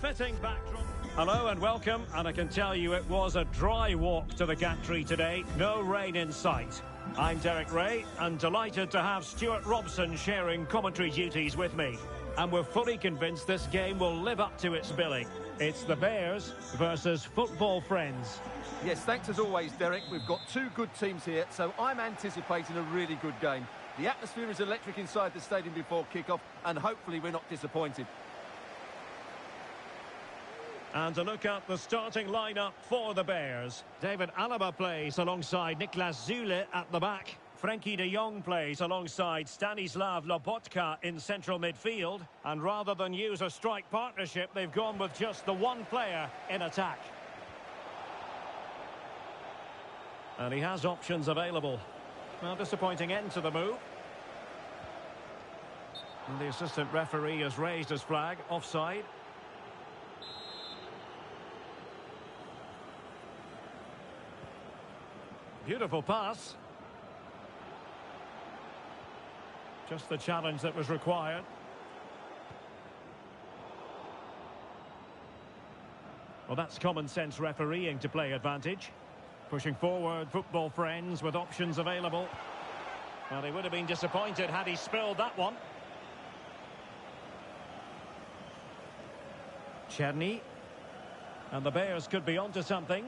fitting backdrop. Hello and welcome, and I can tell you it was a dry walk to the gantry today. No rain in sight. I'm Derek Ray, and delighted to have Stuart Robson sharing commentary duties with me. And we're fully convinced this game will live up to its billing. It's the Bears versus Football Friends. Yes, thanks as always, Derek. We've got two good teams here, so I'm anticipating a really good game. The atmosphere is electric inside the stadium before kick-off, and hopefully we're not disappointed. And to look at the starting lineup for the Bears. David Alaba plays alongside Niklas Zule at the back. Frenkie de Jong plays alongside Stanislav Lobotka in central midfield. And rather than use a strike partnership, they've gone with just the one player in attack. And he has options available. Well, disappointing end to the move. And the assistant referee has raised his flag, offside. Beautiful pass. Just the challenge that was required. Well, that's common sense refereeing to play advantage. Pushing forward, Football Friends with options available. Well, he would have been disappointed had he spilled that one. Czerny. And the Bears could be onto something.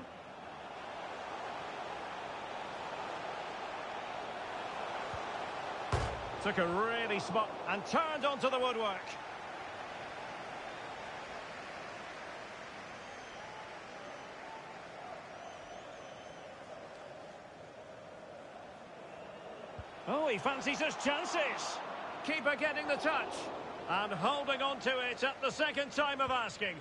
Took a really smart and turned onto the woodwork. Oh, he fancies his chances. Keeper getting the touch. And holding on to it at the second time of asking.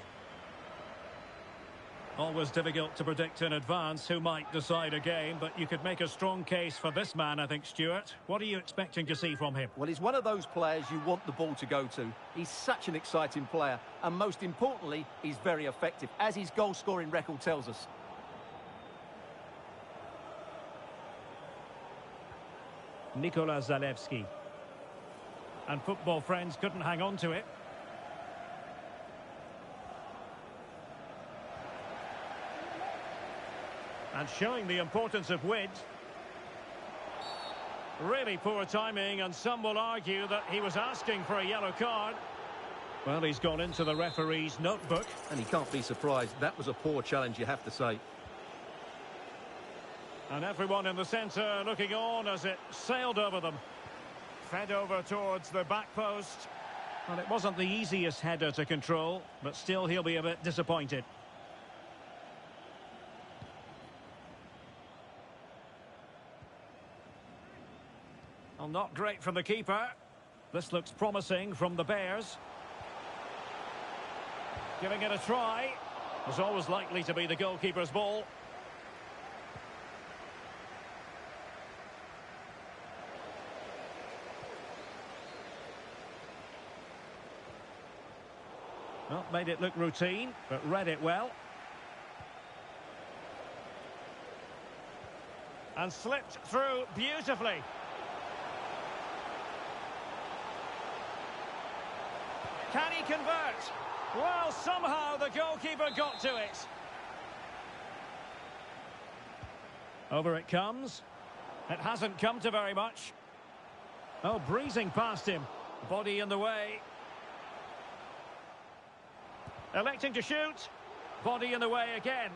Always difficult to predict in advance who might decide a game, but you could make a strong case for this man, I think, Stuart. What are you expecting to see from him? Well, he's one of those players you want the ball to go to. He's such an exciting player, and most importantly, he's very effective, as his goal-scoring record tells us. Nikola Zalewski. And Football Friends couldn't hang on to it. And showing the importance of width. Really poor timing, and some will argue that he was asking for a yellow card. Well, he's gone into the referee's notebook. And he can't be surprised. That was a poor challenge, you have to say. And everyone in the centre looking on as it sailed over them. Fed over towards the back post. Well, it wasn't the easiest header to control, but still he'll be a bit disappointed. Well, not great from the keeper. This looks promising from the Bears. Giving it a try. Was always likely to be the goalkeeper's ball. Well, made it look routine, but read it well. And slipped through beautifully. Can he convert? Well, somehow the goalkeeper got to it. Over it comes. It hasn't come to very much. Oh, breezing past him. Body in the way. Electing to shoot. Body in the way again.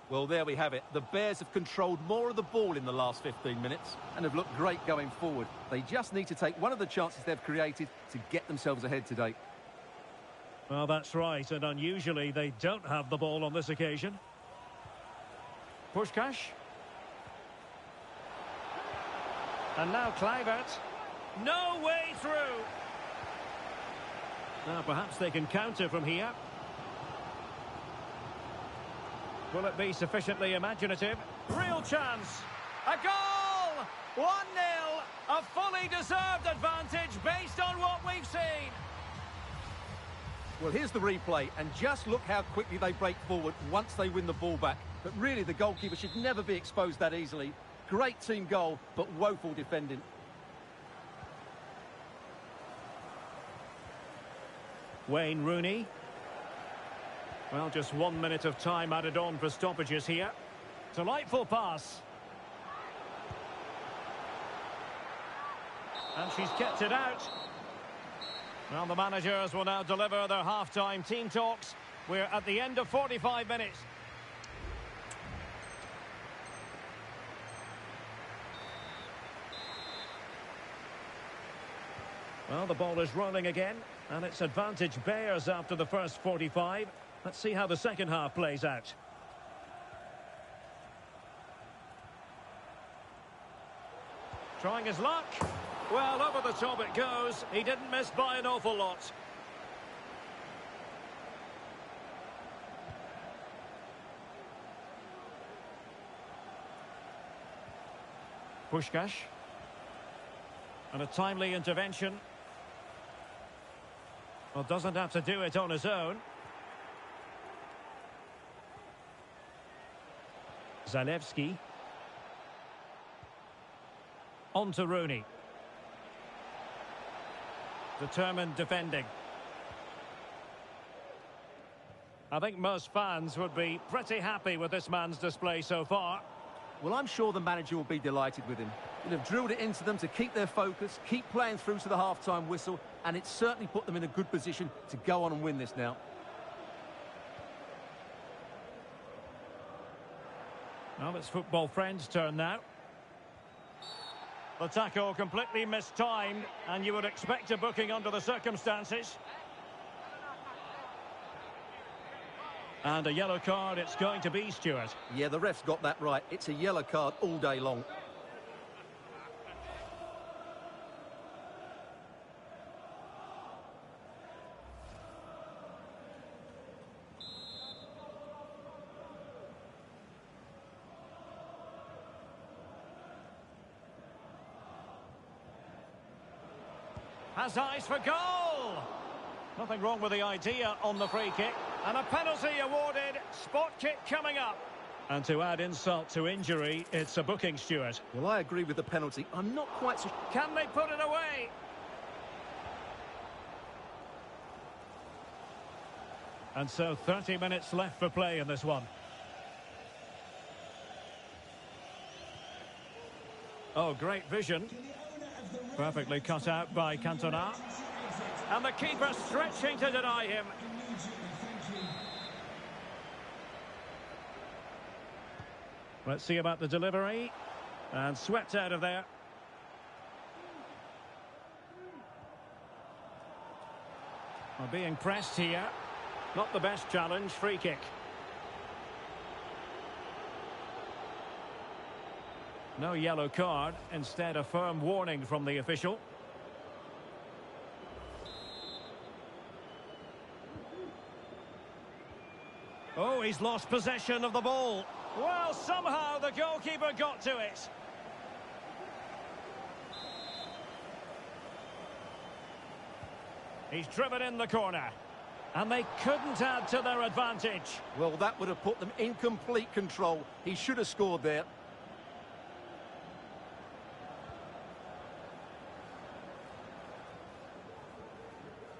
Well, there we have it. The Bears have controlled more of the ball in the last 15 minutes and have looked great going forward. They just need to take one of the chances they've created to get themselves ahead today. Well, that's right, and unusually they don't have the ball on this occasion. Puskás. And now Kluivert. No way through. Now perhaps they can counter from here. Will it be sufficiently imaginative? Real chance. A goal! 1-0. A fully deserved advantage based on what we've seen. Well, here's the replay, and just look how quickly they break forward once they win the ball back. But really, the goalkeeper should never be exposed that easily. Great team goal, but woeful defending. Wayne Rooney. Well, just 1 minute of time added on for stoppages here. Delightful pass. And she's kept it out. Well, the managers will now deliver their half-time team talks. We're at the end of 45 minutes. Well, the ball is rolling again, and it's advantage Bears after the first 45. Let's see how the second half plays out. Trying his luck. Well, over the top it goes. He didn't miss by an awful lot. Puskás. And a timely intervention. Well, doesn't have to do it on his own. Zalewski. On to Rooney. Determined defending. I think most fans would be pretty happy with this man's display so far. Well, I'm sure the manager will be delighted with him. He'll have drilled it into them to keep their focus, keep playing through to the half-time whistle, and it's certainly put them in a good position to go on and win this now. Well, it's football friends' turn now. The tackle completely mistimed, and you would expect a booking under the circumstances. And a yellow card it's going to be, Stuart. Yeah, the ref's got that right. It's a yellow card all day long. Has eyes for goal! Nothing wrong with the idea on the free kick. And a penalty awarded. Spot kick coming up. And to add insult to injury, it's a booking, Stuart. Well, I agree with the penalty. I'm not quite so... Can they put it away? And so 30 minutes left for play in this one. Oh, great vision. Perfectly cut out by Cantona. And the keeper stretching to deny him. Let's see about the delivery. And swept out of there. Well, being pressed here. Not the best challenge. Free kick. No yellow card. Instead, a firm warning from the official. Oh, he's lost possession of the ball. Well, somehow the goalkeeper got to it. He's driven in the corner. And they couldn't add to their advantage. Well, that would have put them in complete control. He should have scored there.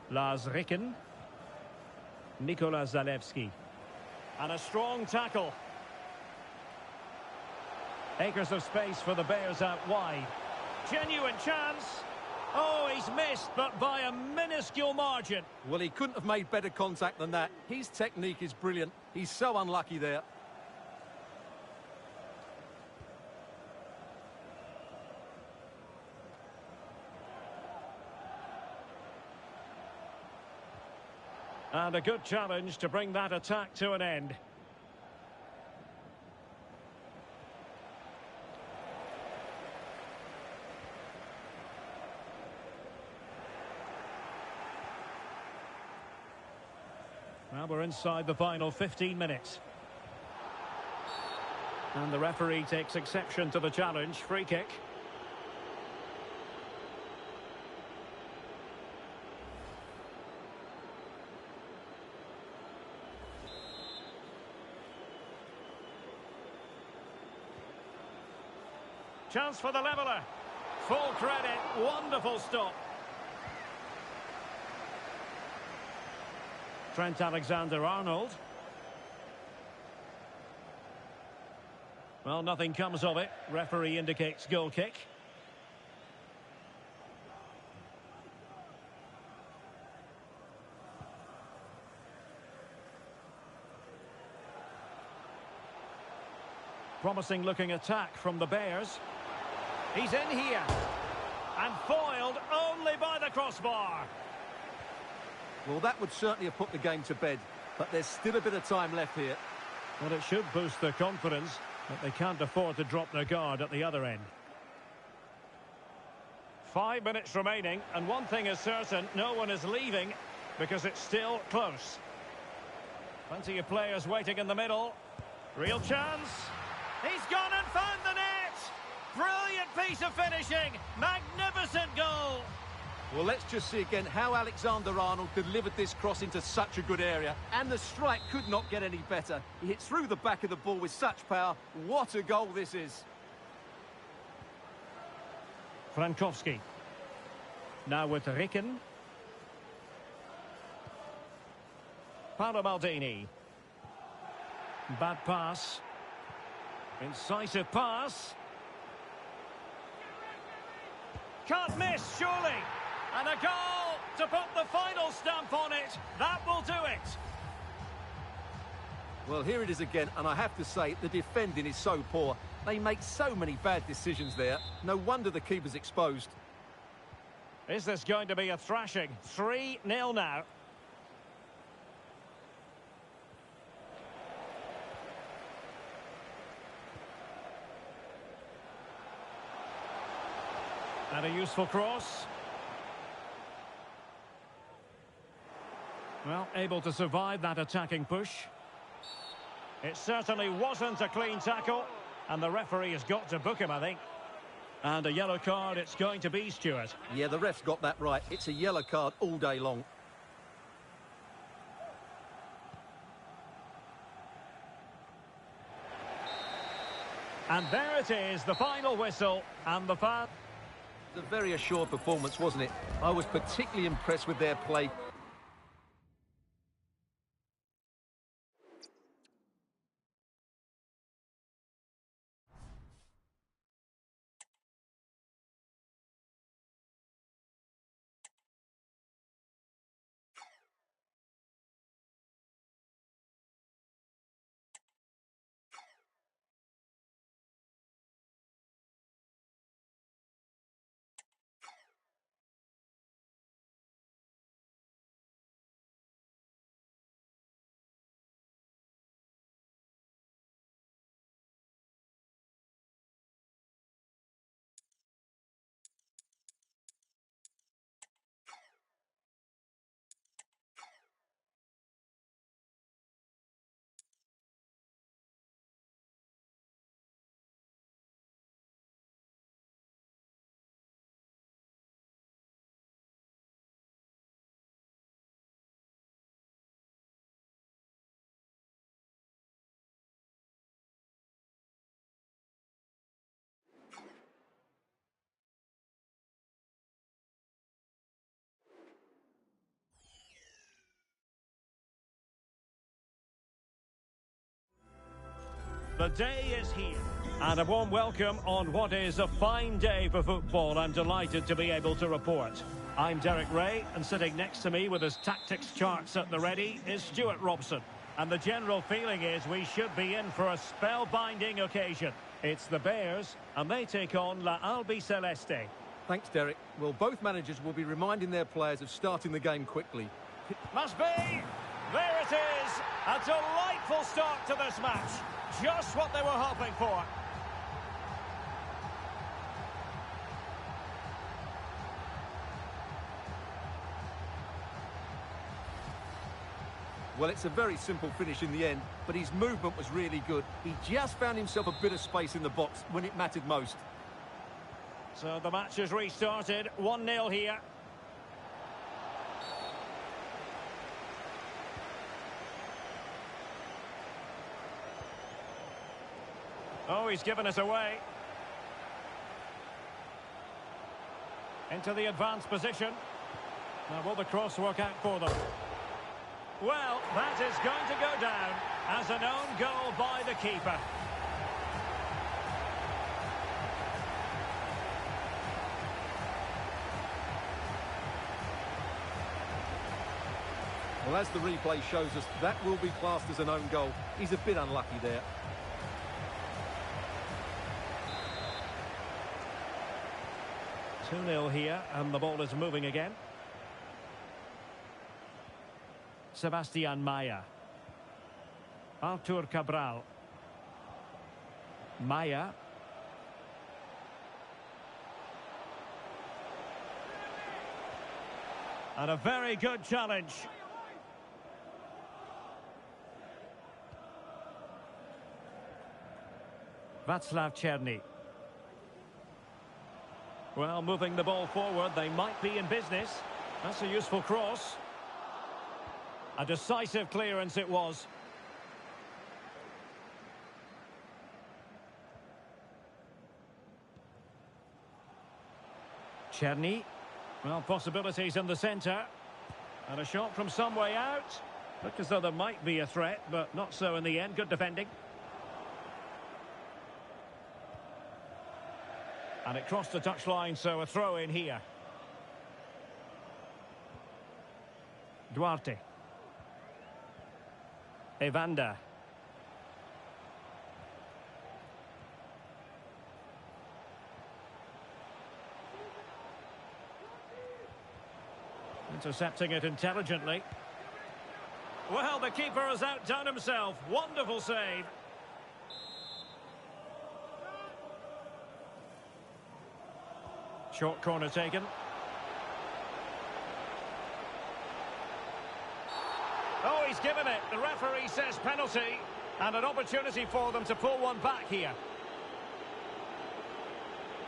Lars Ricken. Nikola Zalewski. And a strong tackle. Acres of space for the Bears out wide. Genuine chance. Oh, he's missed, but by a minuscule margin. Well, he couldn't have made better contact than that. His technique is brilliant. He's so unlucky there. And a good challenge to bring that attack to an end. Well, we're inside the final 15 minutes. And the referee takes exception to the challenge. Free kick. Chance for the leveller. Full credit, wonderful stop. Trent Alexander-Arnold. Well, nothing comes of it. Referee indicates goal kick. Promising looking attack from the Bears. He's in here. And foiled only by the crossbar. Well, that would certainly have put the game to bed, but there's still a bit of time left here. Well, it should boost their confidence, but they can't afford to drop their guard at the other end. 5 minutes remaining, and one thing is certain, no one is leaving because it's still close. Plenty of players waiting in the middle. Real chance. He's gone and found the net! Brilliant piece of finishing! Magnificent goal! Well, let's just see again how Alexander-Arnold delivered this cross into such a good area. And the strike could not get any better. He hit through the back of the ball with such power. What a goal this is. Frankowski. Now with Ricken. Paolo Maldini. Bad pass. Incisive pass. Can't miss, surely. And a goal to put the final stamp on it. That will do it. Well, here it is again, and I have to say, the defending is so poor. They make so many bad decisions there. No wonder the keeper's exposed. Is this going to be a thrashing? 3-0 now. And a useful cross. Well, able to survive that attacking push. It certainly wasn't a clean tackle, and the referee has got to book him, I think. And a yellow card it's going to be, Stuart. Yeah, the ref's got that right. It's a yellow card all day long. And there it is, the final whistle, and the fan. It was a very assured performance, wasn't it? I was particularly impressed with their play. The day is here. And a warm welcome on what is a fine day for football. I'm delighted to be able to report. I'm Derek Ray, and sitting next to me with his tactics charts at the ready is Stuart Robson. And the general feeling is we should be in for a spellbinding occasion. It's the Bears, and they take on La Albiceleste. Thanks, Derek. Well, both managers will be reminding their players of starting the game quickly. Must be! There it is! A delightful start to this match. Just what they were hoping for. Well, it's a very simple finish in the end, but his movement was really good. He just found himself a bit of space in the box when it mattered most. So the match has restarted. 1-0 here. Oh, he's given us away. Into the advanced position. Now will the cross work out for them? Well, that is going to go down as an own goal by the keeper. Well, as the replay shows us, that will be classed as an own goal. He's a bit unlucky there. Two-nil here, and the ball is moving again. Sebastian Maya. Artur Cabral. Maya. And a very good challenge. Václav Černý. Well, moving the ball forward, they might be in business. That's a useful cross. A decisive clearance it was. Černý. Well, possibilities in the centre. And a shot from some way out. Looked as though there might be a threat, but not so in the end. Good defending. And it crossed the touchline, so a throw in here. Duarte. Evander. Intercepting it intelligently. Well, the keeper has outdone himself. Wonderful save. Short corner taken. Oh, he's given it. The referee says penalty. And an opportunity for them to pull one back here.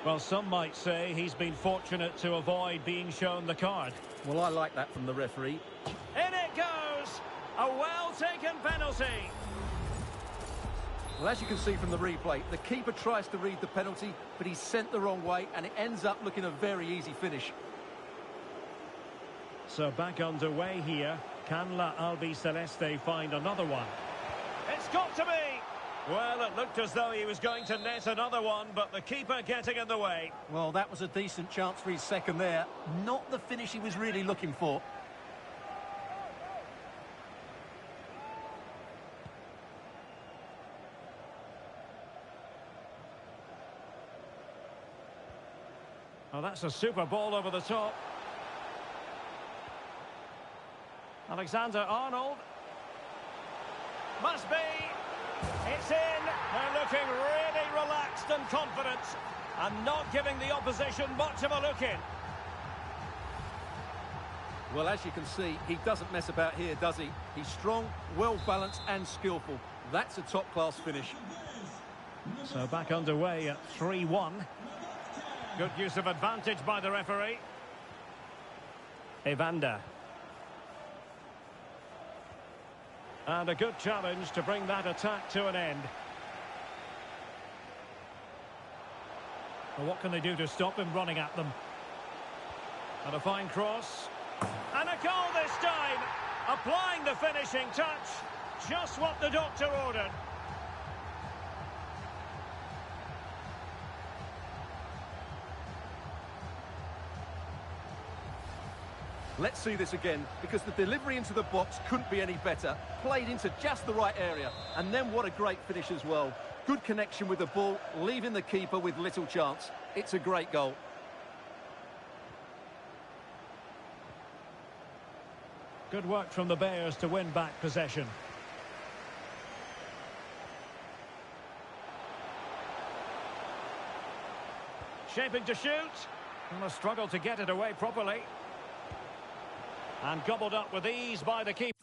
Well, some might say he's been fortunate to avoid being shown the card. Well, I like that from the referee. In it goes! A well-taken penalty. Well, as you can see from the replay, the keeper tries to read the penalty, but he's sent the wrong way, and it ends up looking a very easy finish. So back underway here. Can La Albiceleste find another one? It's got to be! Well, it looked as though he was going to net another one, but the keeper getting in the way. Well, that was a decent chance for his second there. Not the finish he was really looking for. Oh, that's a super ball over the top. Alexander-Arnold. Must be. It's in. They're looking really relaxed and confident and not giving the opposition much of a look in. Well, as you can see, he doesn't mess about here, does he? He's strong, well-balanced and skillful. That's a top-class finish. So back underway at 3-1. Good use of advantage by the referee. Evander. And a good challenge to bring that attack to an end. Well, what can they do to stop him running at them? And a fine cross. And a goal this time! Applying the finishing touch. Just what the doctor ordered. Let's see this again, because the delivery into the box couldn't be any better. Played into just the right area. And then what a great finish as well. Good connection with the ball, leaving the keeper with little chance. It's a great goal. Good work from the Bears to win back possession. Shaping to shoot. And a struggle to get it away properly. And gobbled up with ease by the keeper.